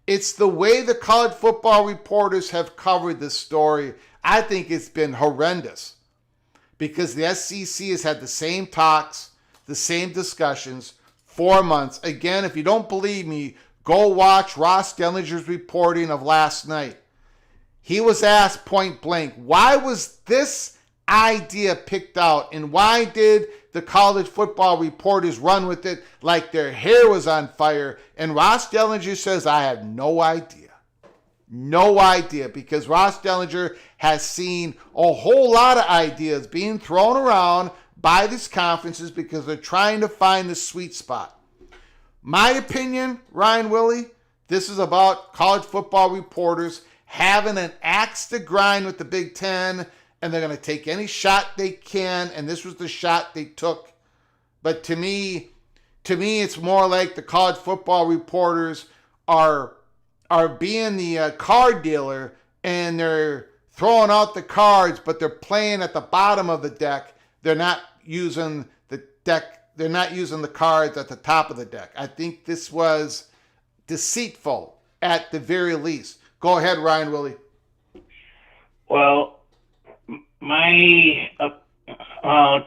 It's the way the college football reporters have covered this story. I think it's been horrendous because the SEC has had the same talks, the same discussions, 4 months. Again, if you don't believe me, go watch Ross Dellinger's reporting of last night. He was asked point blank, why was this idea picked out and why did the college football reporters run with it like their hair was on fire? And Ross Dellinger says, I have no idea. No idea, because Ross Dellinger has seen a whole lot of ideas being thrown around by these conferences because they're trying to find the sweet spot. My opinion, Ryan Willie, this is about college football reporters having an axe to grind with the Big Ten, and they're going to take any shot they can, and this was the shot they took. But to me, it's more like the college football reporters are being the card dealer, and they're throwing out the cards, but they're playing at the bottom of the deck. They're not using the deck. They're not using the cards at the top of the deck. I think this was deceitful at the very least. Go ahead, Ryan Willie. Well,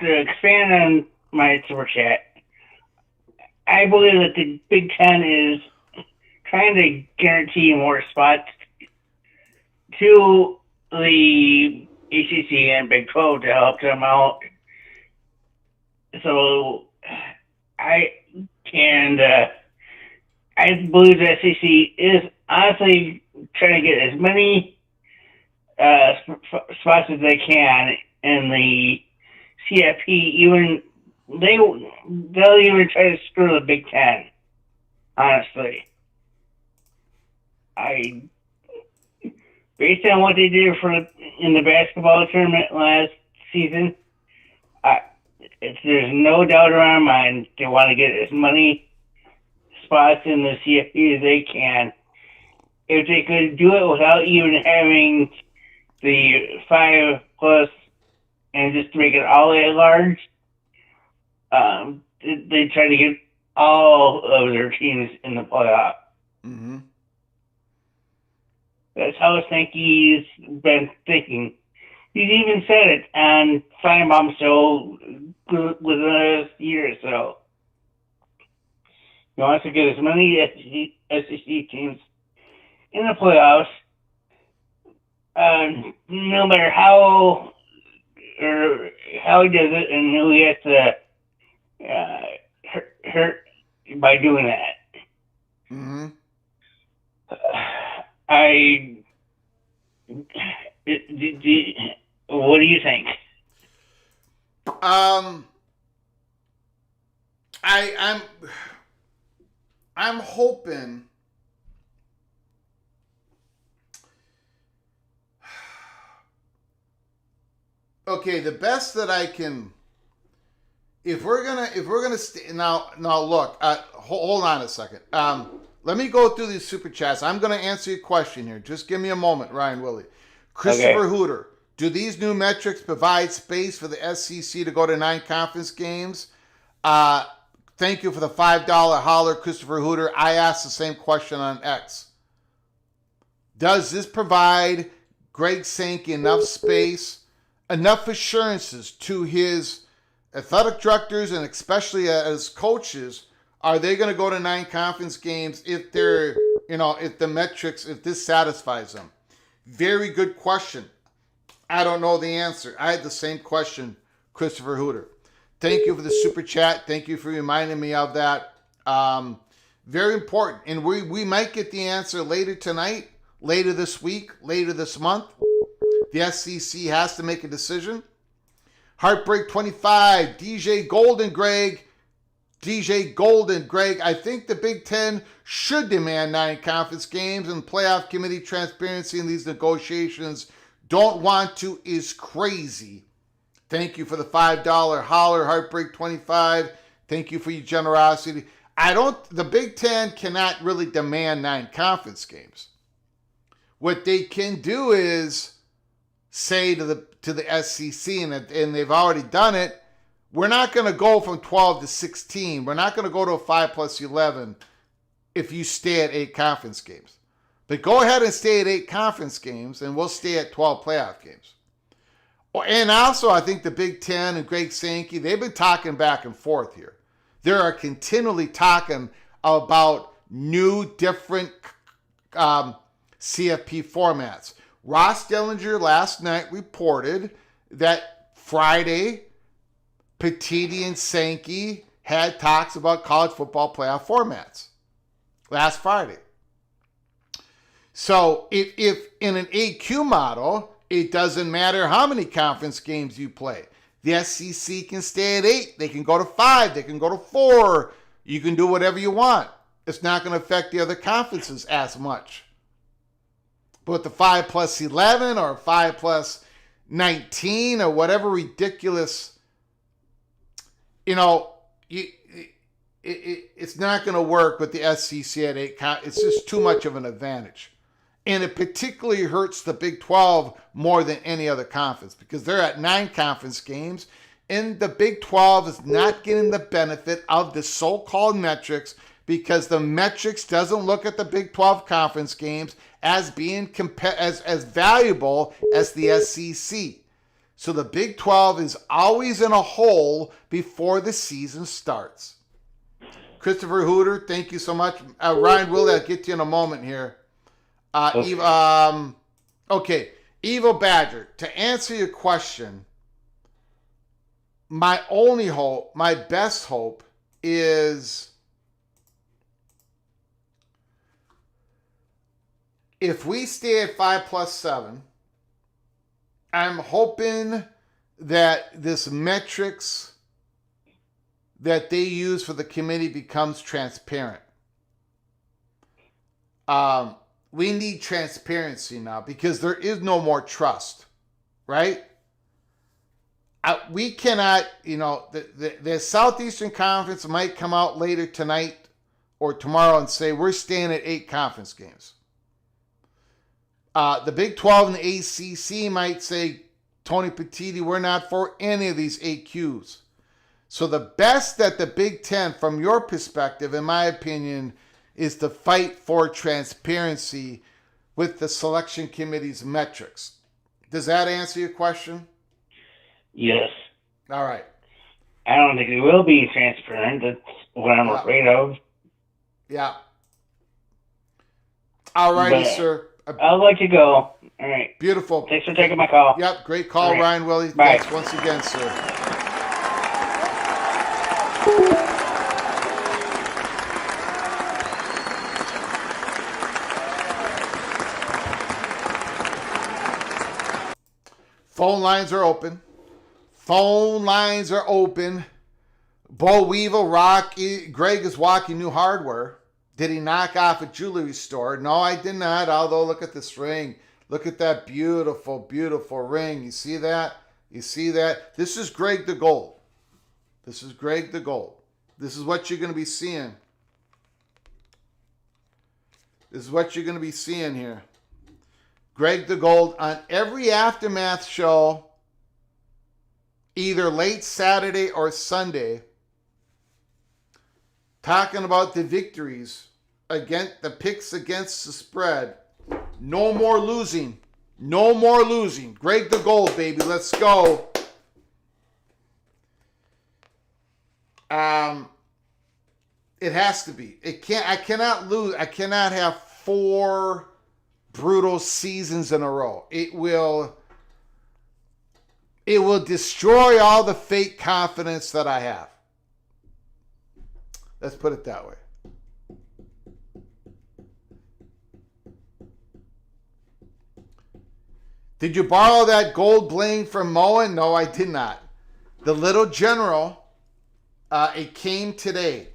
to expand on my super chat, I believe that the Big Ten is trying to guarantee more spots to the ACC and Big 12 to help them out. So I believe the SEC is honestly trying to get as many spots as they can in the CFP. Even they'll even try to screw the Big Ten. Honestly, based on what they did in the basketball tournament last season, there's no doubt around my mind they want to get as many spots in the CFP as they can. If they could do it without even having the 5 plus and just make it all at large, they try to get all of their teams in the playoff. Mm-hmm. That's how Sankey's been thinking. He's even said it on Feinbaum's show within the last year or so. He wants to get as many SEC teams in the playoffs, no matter how he does it and who he has to hurt by doing that. Mm-hmm. What do you think? I'm hoping okay, the best that I can if we're gonna now look, hold on a second. Let me go through these super chats. I'm gonna answer your question here. Just give me a moment, Ryan Willie. Christopher Hooter, do these new metrics provide space for the SEC to go to 9 conference games? Thank you for the $5 holler, Christopher Hooter. I asked the same question on X. Does this provide Greg Sankey enough space, enough assurances to his athletic directors and especially as coaches? Are they going to go to 9 conference games if they're, if the metrics, if this satisfies them? Very good question. I don't know the answer. I had the same question, Christopher Hooter. Thank you for the super chat. Thank you for reminding me of that. Very important. And we might get the answer later tonight, later this week, later this month. The SEC has to make a decision. Heartbreak 25, DJ Golden, Greg. I think the Big Ten should demand 9 conference games, and playoff committee transparency in these negotiations don't want to is crazy. Thank you for the $5 holler, Heartbreak 25. Thank you for your generosity. The Big Ten cannot really demand 9 conference games. What they can do is say to the SEC, and they've already done it, we're not going to go from 12 to 16. We're not going to go to a 5 plus 11 if you stay at 8 conference games. But go ahead and stay at 8 conference games, and we'll stay at 12 playoff games. And also, I think the Big Ten and Greg Sankey, they've been talking back and forth here. They are continually talking about new, different CFP formats. Ross Dellinger last night reported that Friday, Petiti and Sankey had talks about college football playoff formats last Friday. So if in an AQ model, it doesn't matter how many conference games you play. The SEC can stay at 8. They can go to 5. They can go to 4. You can do whatever you want. It's not going to affect the other conferences as much. But the 5 plus 11 or 5 plus 19 or whatever ridiculous, it's not going to work with the SEC at 8. It's just too much of an advantage. And it particularly hurts the Big 12 more than any other conference because they're at 9 conference games, and the Big 12 is not getting the benefit of the so-called metrics because the metrics doesn't look at the Big 12 conference games as being as valuable as the SEC. So the Big 12 is always in a hole before the season starts. Christopher Hooter, thank you so much. Ryan Willie, I'll get to you in a moment here. Okay. Evil Badger, to answer your question, my only hope, my best hope is if we stay at 5 plus 7, I'm hoping that this metrics that they use for the committee becomes transparent. We need transparency now because there is no more trust, right? We cannot, the Southeastern Conference might come out later tonight or tomorrow and say we're staying at 8 conference games. The Big 12 and the ACC might say, Tony Petitti, we're not for any of these 8 Qs. So the best that the Big Ten, from your perspective, in my opinion, is to fight for transparency with the selection committee's metrics. Does that answer your question? Yes. All right. I don't think it will be transparent. That's what I'm afraid of. Yeah. All righty, But sir. I'll let you go. All right. Beautiful. Thanks for taking my call. Yep, great call, All right. Ryan Willie. Bye. Thanks once again, sir. Phone lines are open. Phone lines are open. Bo Weevil, Greg is walking new hardware. Did he knock off a jewelry store? No, I did not. Although, look at this ring. Look at that beautiful, beautiful ring. You see that? You see that? This is Greg the Gold. This is Greg the Gold. This is what you're going to be seeing. This is what you're going to be seeing here. Greg the Gold on every Aftermath show, either late Saturday or Sunday, talking about the victories against the picks against the spread. No more losing. No more losing. Greg the Gold, baby. Let's go. It has to be. I cannot lose. I cannot have 4 brutal seasons in a row. It will destroy all the fake confidence that I have. Let's put it that way. Did you borrow that gold bling from Moen? No, I did not. The Little General, it came today.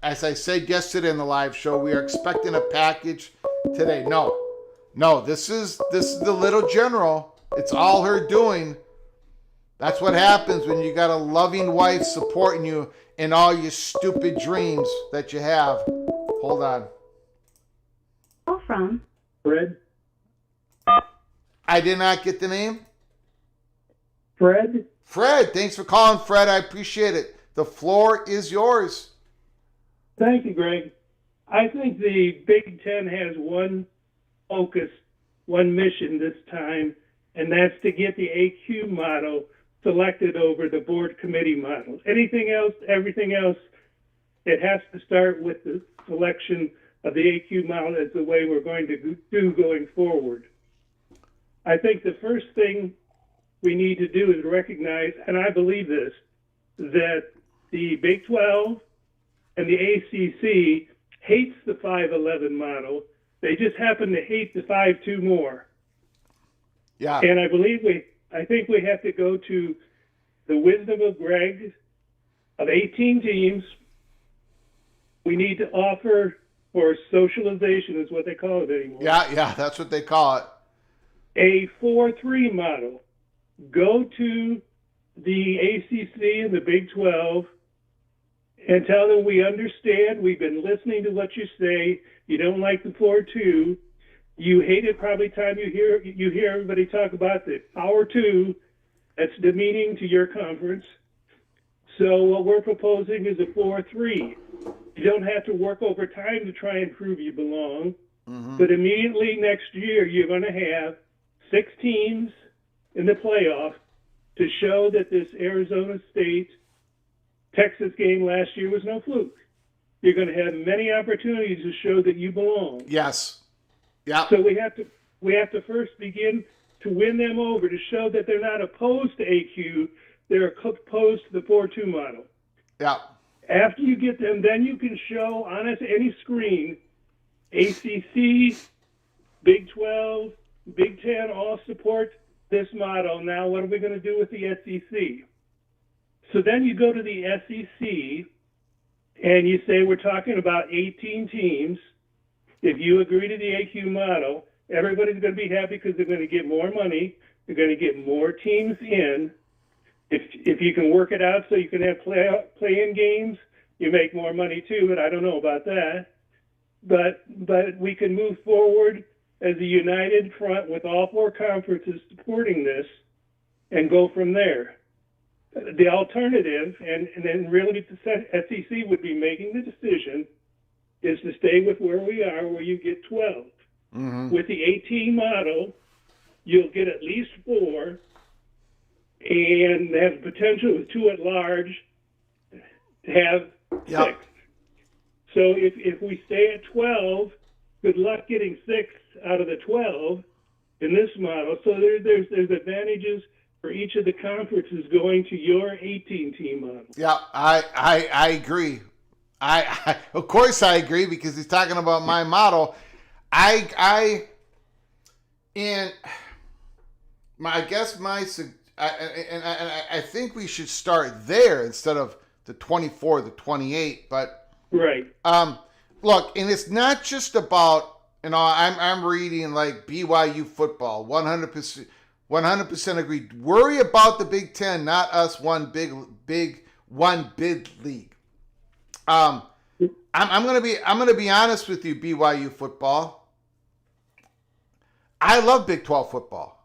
As I said yesterday in the live show, we are expecting a package today. No, this is the Little General. It's all her doing. That's what happens when you got a loving wife supporting you in all your stupid dreams that you have. Hold on. Call from Fred. I did not get the name. Fred. Fred, thanks for calling, Fred. I appreciate it. The floor is yours. Thank you, Greg. I think the Big Ten has one focus, one mission this time, and that's to get the AQ model selected over the board committee model. Anything else, everything else, it has to start with the selection of the AQ model as the way we're going to do going forward. I think the first thing we need to do is recognize, and I believe this, that the Big 12 and the ACC hates the 5-11 model. They just happen to hate the 5-2 more. Yeah. And I think we have to go to the wisdom of Greg of 18 teams. We need to offer for socialization is what they call it anymore. Yeah, that's what they call it. A 4-3 model. Go to the ACC and the Big 12 and tell them we understand. We've been listening to what you say. You don't like the 4-2. You hate it probably time you hear everybody talk about the Power 2. That's demeaning to your conference. So what we're proposing is a 4-3. You don't have to work overtime to try and prove you belong. Mm-hmm. But immediately next year, you're going to have 6 teams in the playoff to show that this Arizona State Texas game last year was no fluke. You're going to have many opportunities to show that you belong. Yes. Yeah. So we have to first begin to win them over to show that they're not opposed to AQ, they're opposed to the 4-2 model. Yeah. After you get them, then you can show on any screen, ACC, Big 12, Big 10 all support this model. Now what are we going to do with the SEC? So then you go to the SEC and you say we're talking about 18 teams. If you agree to the AQ model, everybody's going to be happy because they're going to get more money. They're going to get more teams in. If you can work it out so you can have play-in games, you make more money too, but I don't know about that. But we can move forward as a united front with all four conferences supporting this and go from there. The alternative, and then really the SEC would be making the decision, is to stay with where we are, where you get 12. Mm-hmm. With the 18 model, you'll get at least 4, and have potential with 2 at large to have 6. So if we stay at 12, good luck getting 6 out of the 12 in this model. So there's advantages for each of the conferences going to your 18-team model. Yeah, I agree. I of course I agree, because he's talking about my model. I think we should start there instead of the 24, the 28. But right. Look, and it's not just about, I'm reading like BYU football, 100% agree. Worry about the Big Ten, not us. One big league. I'm gonna be honest with you, BYU football. I love Big 12 football.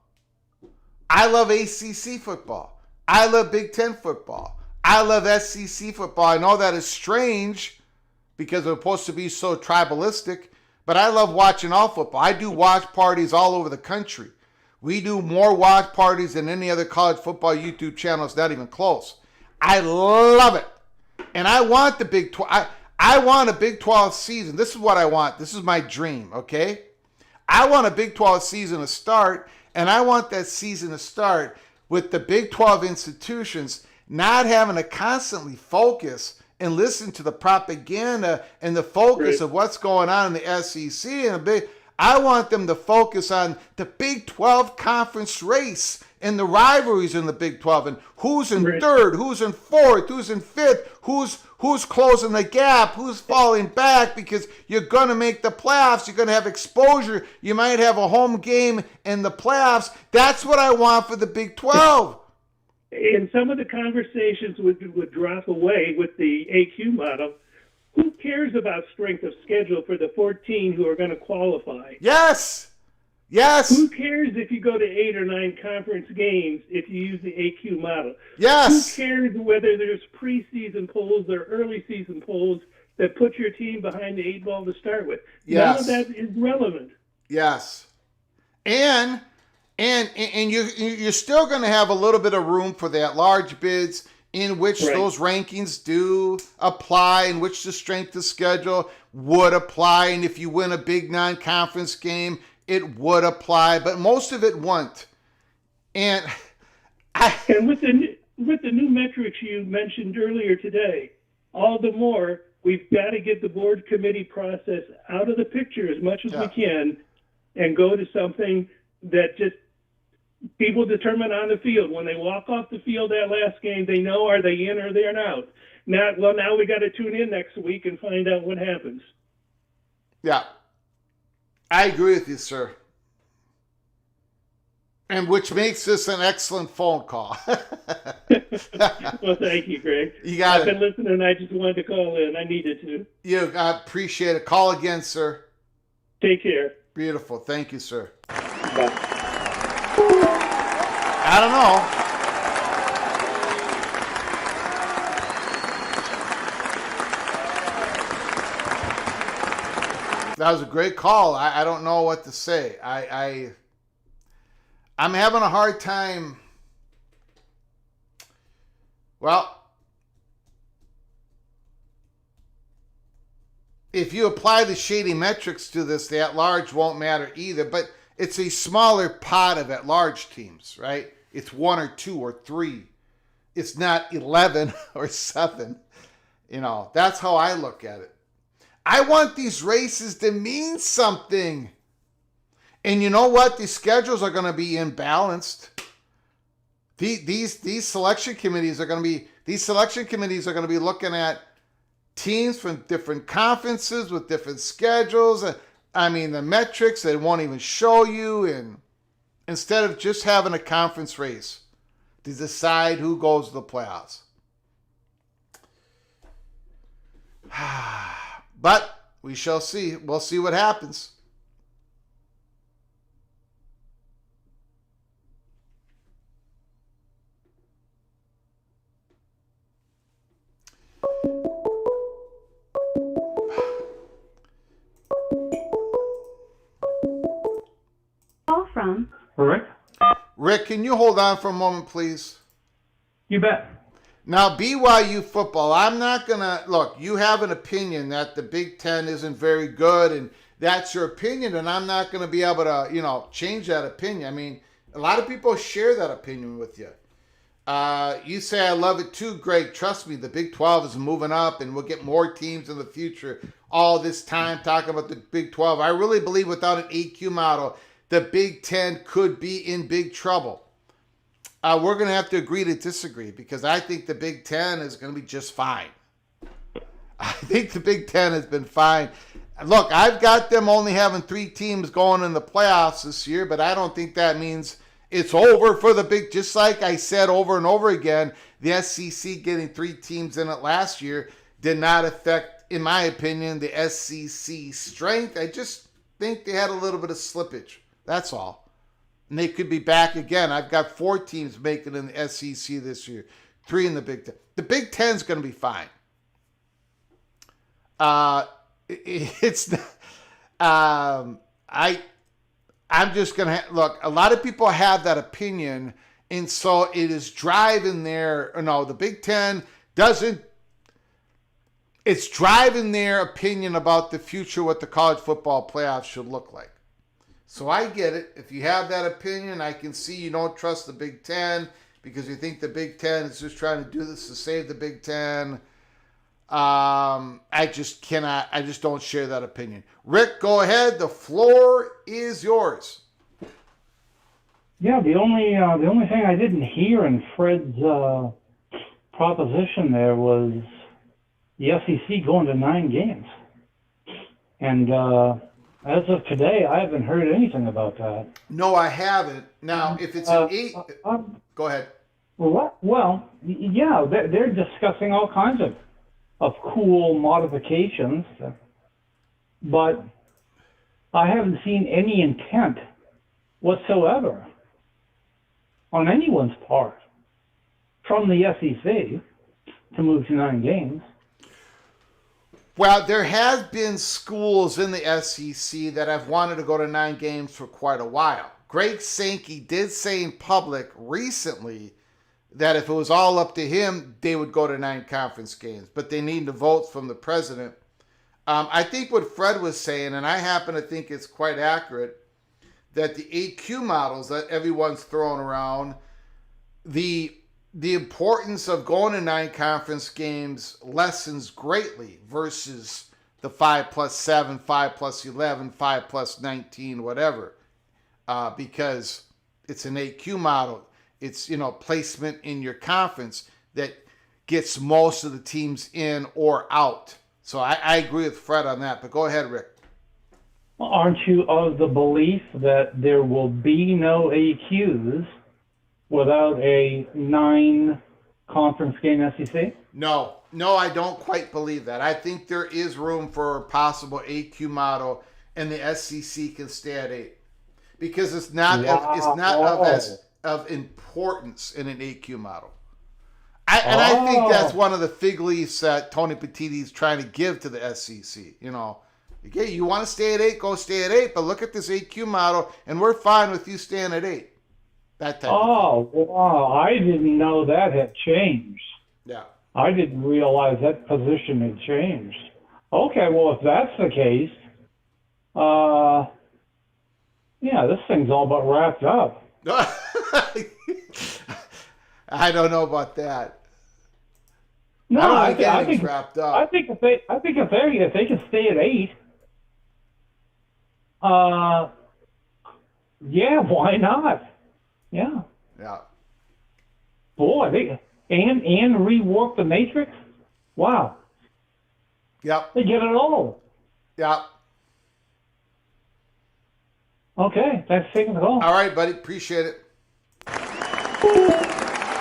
I love ACC football. I love Big Ten football. I love SEC football. I know that is strange because we're supposed to be so tribalistic, but I love watching all football. I do watch parties all over the country. We do more watch parties than any other college football YouTube channel. It's not even close. I love it. And I want the Big 12. I want a Big 12 season. This is what I want. This is my dream, okay? I want a Big 12 season to start, and I want that season to start with the Big 12 institutions not having to constantly focus and listen to the propaganda and the focus of what's going on in the SEC and I want them to focus on the Big 12 conference race and the rivalries in the Big 12 and who's in third, who's in fourth, who's in fifth, who's closing the gap, who's falling back, because you're going to make the playoffs. You're going to have exposure. You might have a home game in the playoffs. That's what I want for the Big 12. And some of the conversations would drop away with the AQ model. Who cares about strength of schedule for the 14 who are going to qualify? Yes. Who cares if you go to 8 or 9 conference games if you use the AQ model? Yes. Who cares whether there's preseason polls or early season polls that put your team behind the 8 ball to start with? Yes. None of that is relevant. Yes. And you're still going to have a little bit of room for the at-large bids in which those rankings do apply, in which the strength of schedule would apply. And if you win a big non-conference game, it would apply, but most of it won't. And with the new metrics you mentioned earlier today, all the more we've got to get the board committee process out of the picture as much as we can and go to something that just people determine on the field. When they walk off the field that last game, they know, are they in or they're out. Now we got to tune in next week and find out what happens. Yeah. I agree with you, sir. And which makes this an excellent phone call. Well, thank you, Greg. I've been listening. I just wanted to call in. I needed to. I appreciate it. Call again, sir. Take care. Beautiful. Thank you, sir. Bye. I don't know. That was a great call. I don't know what to say. I'm having a hard time. Well, if you apply the shady metrics to this, the at-large won't matter either. But it's a smaller pot of at-large teams, right? It's 1 or 2 or 3. It's not 11 or 7. That's how I look at it. I want these races to mean something. And you know what? These schedules are going to be imbalanced. These selection committees are going to be looking at teams from different conferences with different schedules. I mean, the metrics, they won't even show you. And instead of just having a conference race to decide who goes to the playoffs. But we shall see. We'll see what happens. Call from Rick? Rick, can you hold on for a moment, please? You bet. Now, BYU football, I'm not going to, look, you have an opinion that the Big Ten isn't very good, and that's your opinion, and I'm not going to be able to, change that opinion. I mean, a lot of people share that opinion with you. You say I love it too, Greg. Trust me, the Big 12 is moving up, and we'll get more teams in the future. All this time talking about the Big 12. I really believe without an AQ model, the Big Ten could be in big trouble. We're going to have to agree to disagree because I think the Big Ten is going to be just fine. I think the Big Ten has been fine. Look, I've got them only having 3 teams going in the playoffs this year, but I don't think that means it's over for the Big. Just like I said over and over again, the SEC getting 3 teams in it last year did not affect, in my opinion, the SEC strength. I just think they had a little bit of slippage. That's all. And they could be back again. I've got 4 teams making it in the SEC this year, 3 in the Big Ten. The Big Ten's going to be fine. It's I'm just going to look. A lot of people have that opinion, and so it is driving the Big Ten doesn't. It's driving their opinion about the future, what the college football playoffs should look like. So I get it. If you have that opinion, I can see you don't trust the Big Ten because you think the Big Ten is just trying to do this to save the Big Ten. I just don't share that opinion. Rick, go ahead. The floor is yours. Yeah, the only thing I didn't hear in Fred's proposition there was the SEC going to 9 games. And as of today, I haven't heard anything about that. No, I haven't. Now, if it's an 8... go ahead. Well, yeah, they're discussing all kinds of cool modifications, but I haven't seen any intent whatsoever on anyone's part from the SEC to move to 9 games. Well, there has been schools in the SEC that have wanted to go to 9 games for quite a while. Greg Sankey did say in public recently that if it was all up to him, they would go to 9 conference games, but they need the votes from the president. I think what Fred was saying, and I happen to think it's quite accurate, that the AQ models that everyone's throwing around, the importance of going to 9 conference games lessens greatly versus the 5+7, 5+11, 5+19, whatever, because it's an AQ model. It's, placement in your conference that gets most of the teams in or out. So I agree with Fred on that, but go ahead, Rick. Aren't you of the belief that there will be no AQs without a 9 conference game SEC? No, I don't quite believe that. I think there is room for a possible AQ model, and the SEC can stay at 8 because it's not of importance in an AQ model. I think that's one of the fig leaves that Tony Petitti's trying to give to the SEC. Okay, you want to stay at 8, go stay at 8, but look at this AQ model, and we're fine with you staying at 8. That type of thing. Wow, I didn't know that had changed. Yeah. I didn't realize that position had changed. Okay, well, if that's the case, this thing's all but wrapped up. I don't know about that. No, I think it's wrapped up. I think if they can stay at 8, why not? Yeah. Yeah. Boy, and rework the matrix. Wow. Yep. They get it all. Yep. Okay, thanks for taking the call. All right, buddy. Appreciate it.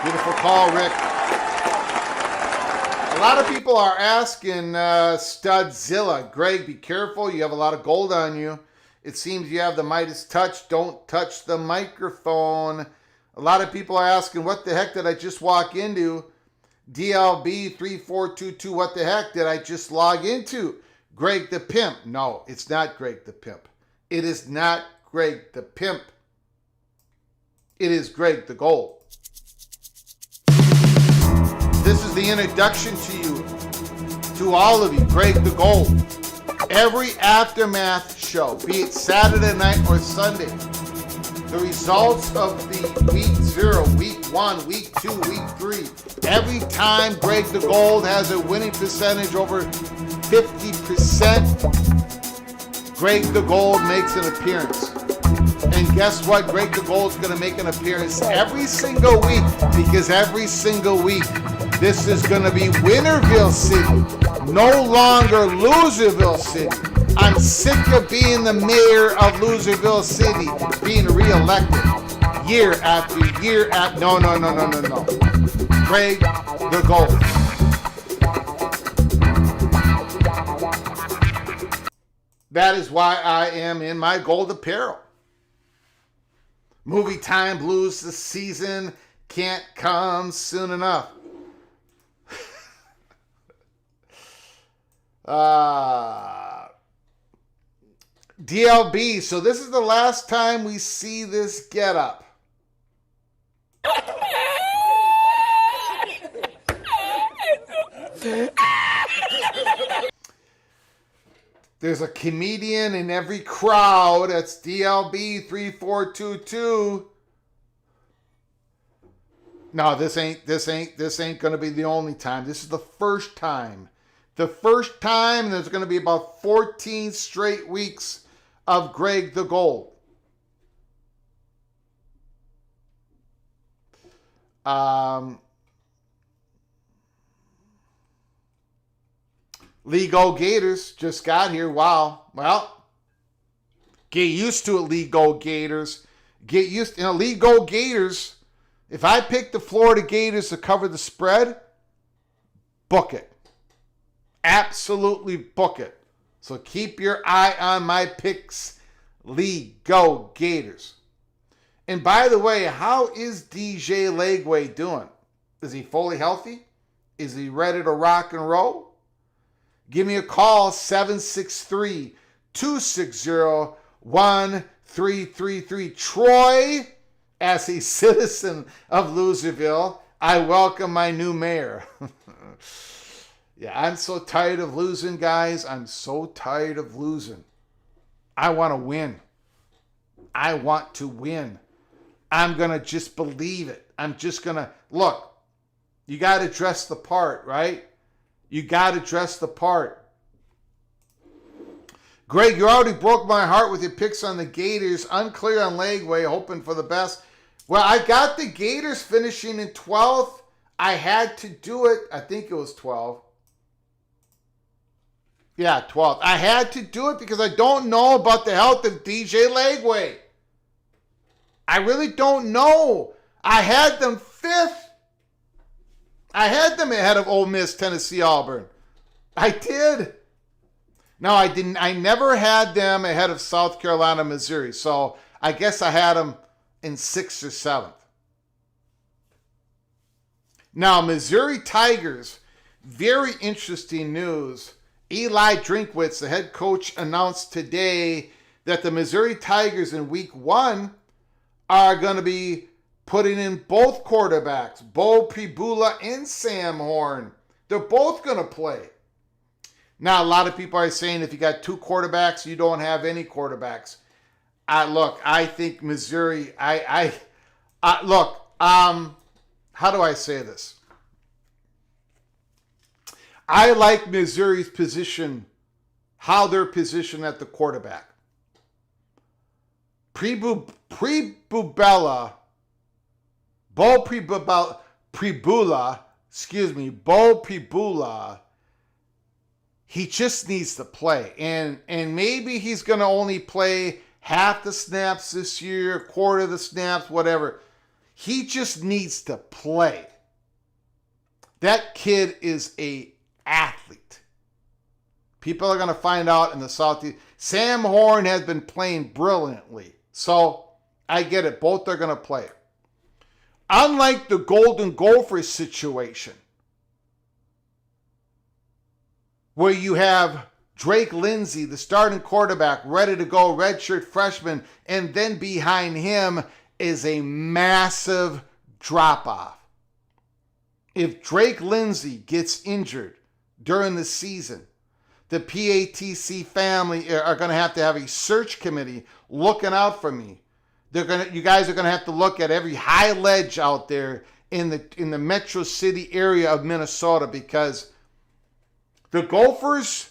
Beautiful call, Rick. A lot of people are asking Studzilla, Greg, be careful. You have a lot of gold on you. It seems you have the Midas touch. Don't touch the microphone. A lot of people are asking, what the heck did I just walk into? DLB 3422, what the heck did I just log into? Greg the Pimp. No, it's not Greg the Pimp. It is not Greg the Pimp. It is Greg the Gold. This is the introduction to you, to all of you, Greg the Gold. Every Aftermath show, be it Saturday night or Sunday, the results of the week 0, week 1, week 2, week 3, every time Greg the Gold has a winning percentage over 50%, Greg the Gold makes an appearance. And guess what? Greg the Gold is going to make an appearance every single week, because every single week, this is going to be Winterville City, no longer Loserville City. I'm sick of being the mayor of Loserville City, being reelected year after year after. No. Greg the Gold. That is why I am in my gold apparel. Movie Time Blues this season can't come soon enough. DLB, so this is the last time we see this get up. There's a comedian in every crowd. That's DLB 3422. No, this ain't gonna be the only time. This is the first time. The first time there's gonna be about 14 straight weeks of Greg the Gold. Lego Gators just got here. Wow. Well, get used to it, Lego Gators. Get used to Lego Gators. If I pick the Florida Gators to cover the spread, book it. Absolutely book it. So keep your eye on my picks, Lego Gators. And by the way, how is DJ Legway doing? Is he fully healthy? Is he ready to rock and roll? Give me a call, 763-260-1333. Troy, as a citizen of Loserville, I welcome my new mayor. Yeah, I'm so tired of losing, guys. I'm so tired of losing. I want to win. I want to win. I'm going to just believe it. I'm just going to, look, you got to dress the part, right? You got to dress the part. Greg, you already broke my heart with your picks on the Gators. Unclear on Legway, hoping for the best. Well, I got the Gators finishing in 12th. I had to do it. I think it was 12. Yeah, 12th. I had to do it because I don't know about the health of DJ Legway. I really don't know. I had them 5th. I had them ahead of Ole Miss, Tennessee, Auburn. I did. No, I didn't. I never had them ahead of South Carolina, Missouri. So I guess I had them in 6th or 7th. Now, Missouri Tigers, very interesting news. Eli Drinkwitz, the head coach, announced today that the Missouri Tigers in week 1 are going to be putting in both quarterbacks, Bo Pribula and Sam Horn. They're both going to play. Now, a lot of people are saying if you got 2 quarterbacks, you don't have any quarterbacks. Look, I think Missouri, look, how do I say this? I like Missouri's position, how they're positioned at the quarterback. Bo Pribula, he just needs to play. And maybe he's going to only play half the snaps this year, a quarter of the snaps, whatever. He just needs to play. That kid is a athlete. People are going to find out in the Southeast. Sam Horn has been playing brilliantly. So I get it. Both are going to play. Unlike the Golden Gophers situation, where you have Drake Lindsay, the starting quarterback, ready to go, redshirt freshman, and then behind him is a massive drop-off. If Drake Lindsay gets injured during the season, the PATC family are going to have a search committee looking out for me. You guys are going to have to look at every high ledge out there in the Metro City area of Minnesota, because the Gophers,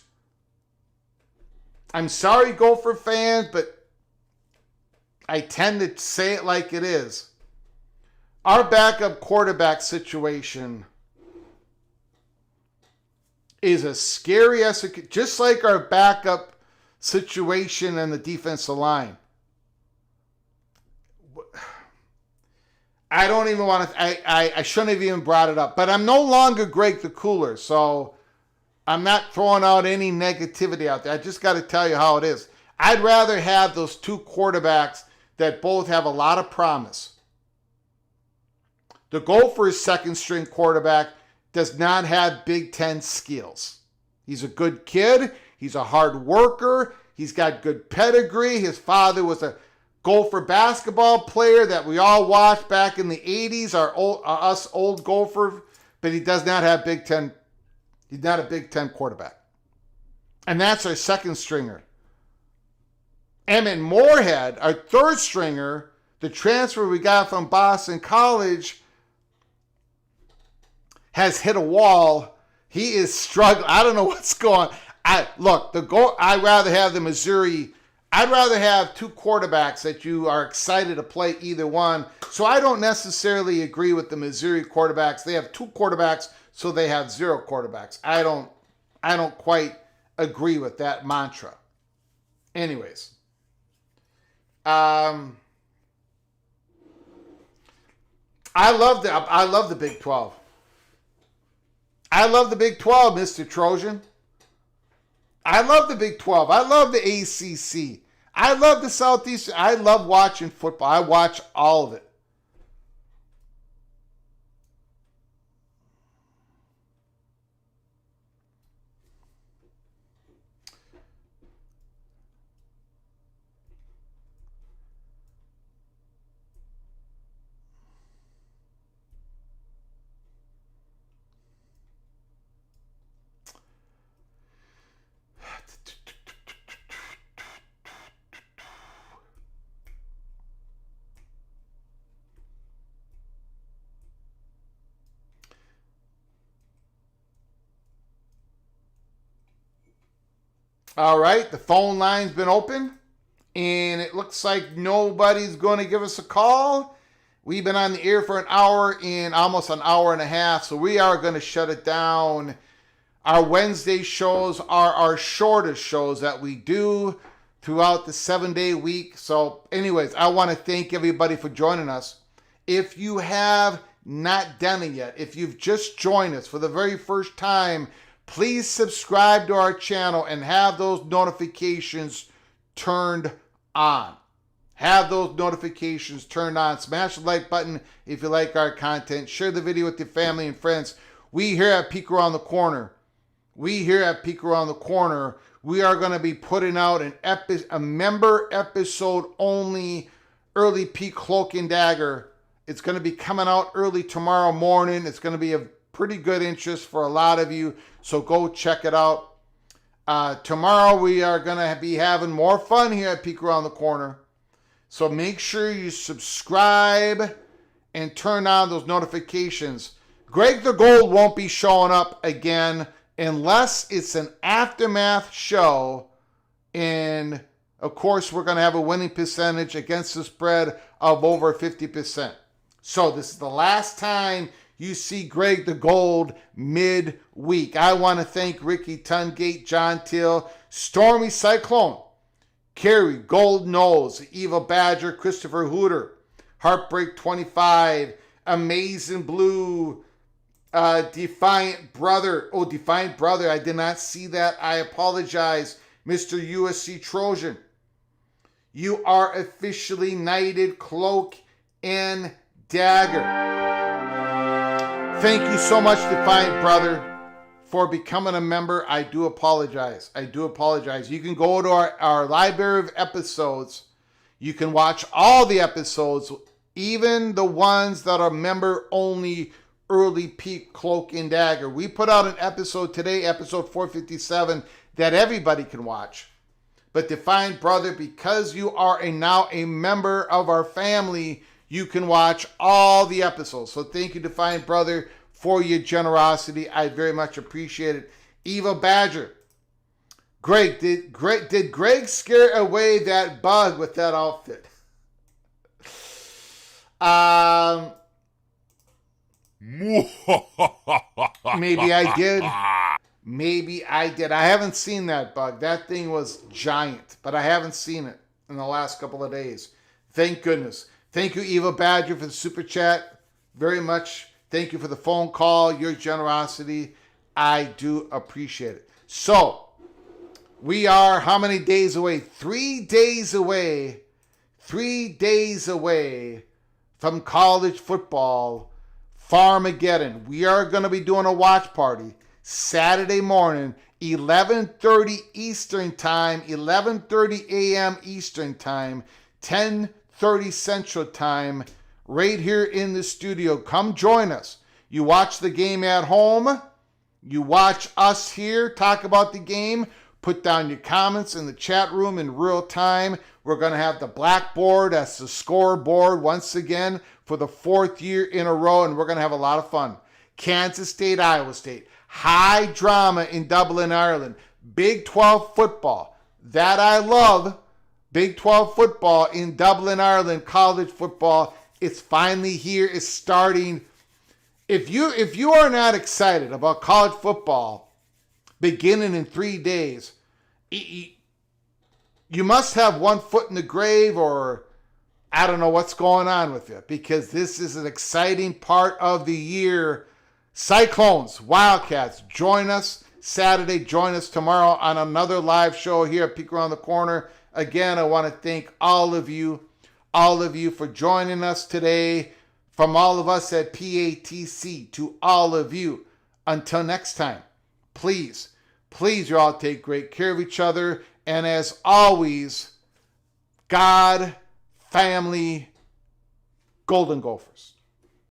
I'm sorry, Gopher fans, but I tend to say it like it is. Our backup quarterback situation is as scary as it could, just like our backup situation in the defensive line. I don't even want to, I shouldn't have even brought it up, but I'm no longer Greg the Cooler, so I'm not throwing out any negativity out there. I just got to tell you how it is. I'd rather have those two quarterbacks that both have a lot of promise. The Gophers' second string quarterback does not have Big Ten skills. He's a good kid. He's a hard worker. He's got good pedigree. His father was a Gopher basketball player that we all watched back in the 80s, us old Gophers, but he does not have Big Ten. He's not a Big Ten quarterback. And that's our second stringer. Emmett Moorhead, our third stringer, the transfer we got from Boston College, has hit a wall. He is struggling. I don't know what's going on. I'd rather have the Missouri. I'd rather have two quarterbacks that you are excited to play either one. So I don't necessarily agree with the Missouri quarterbacks. They have two quarterbacks, so they have zero quarterbacks. I don't quite agree with that mantra. Anyways. I love the Big 12. I love the Big 12, Mr. Trojan. I love the Big 12. I love the ACC. I love the Southeast. I love watching football. I watch all of it. All right, the phone line's been open, and it looks like nobody's going to give us a call. We've been on the air for an hour and almost an hour and a half, so we are going to shut it down. Our Wednesday shows are our shortest shows that we do throughout the 7-day week. So anyways, I want to thank everybody for joining us. If you have not done it yet, if you've just joined us for the very first time, please subscribe to our channel and have those notifications turned on. Have those notifications turned on. Smash the like button if you like our content. Share the video with your family and friends. We here at Peek Around the Corner, we are going to be putting out a member episode only early Peek Cloak and Dagger. It's going to be coming out early tomorrow morning. It's going to be a pretty good interest for a lot of you, so go check it out. Tomorrow we are going to be having more fun here at Peek Around the Corner, so make sure you subscribe and turn on those notifications. Greg the Gold won't be showing up again unless it's an aftermath show, and of course we're going to have a winning percentage against the spread of over 50%. So this is the last time you see Greg the Gold midweek. I want to thank Ricky Tungate, John Till, Stormy Cyclone, Carrie Gold Nose, Eva Badger, Christopher Hooter, Heartbreak 25, Amazing Blue, Defiant Brother. Oh, Defiant Brother. I did not see that. I apologize, Mr. USC Trojan. You are officially knighted cloak and dagger. Thank you so much, Defiant Brother, for becoming a member. I do apologize. You can go to our library of episodes. You can watch all the episodes, even the ones that are member only. Early peak cloak and dagger. We put out an episode today, episode 457, that everybody can watch. But Defiant Brother, because you are now a member of our family, you can watch all the episodes. So thank you, Defiant Brother, for your generosity. I very much appreciate it. Eva Badger. Greg, did Greg scare away that bug with that outfit? Maybe I did. I haven't seen that bug. That thing was giant, but I haven't seen it in the last couple of days. Thank goodness. Thank you, Eva Badger, for the super chat. Very much. Thank you for the phone call, your generosity. I do appreciate it. So, we are how many days away? 3 days away. 3 days away from college football. Farmageddon. We are going to be doing a watch party Saturday morning, 11:30 Eastern Time, 11:30 a.m. Eastern Time, 10:30 Central Time, right here in the studio. Come join us. You watch the game at home. You watch us here talk about the game. Put down your comments in the chat room in real time. We're going to have the blackboard as the scoreboard once again for the 4th year in a row, and we're going to have a lot of fun. Kansas State, Iowa State. High drama in Dublin, Ireland. Big 12 football. That I love. Big 12 football in Dublin, Ireland. College football. It's finally here. It's starting. If you are not excited about college football beginning in 3 days, you must have one foot in the grave, or I don't know what's going on with you, because this is an exciting part of the year. Cyclones, Wildcats, join us Saturday. Join us tomorrow on another live show here at Peek Around the Corner. Again, I want to thank all of you for joining us today. From all of us at PATC to all of you, until next time, please you all take great care of each other. And as always, God, family, Golden Gophers.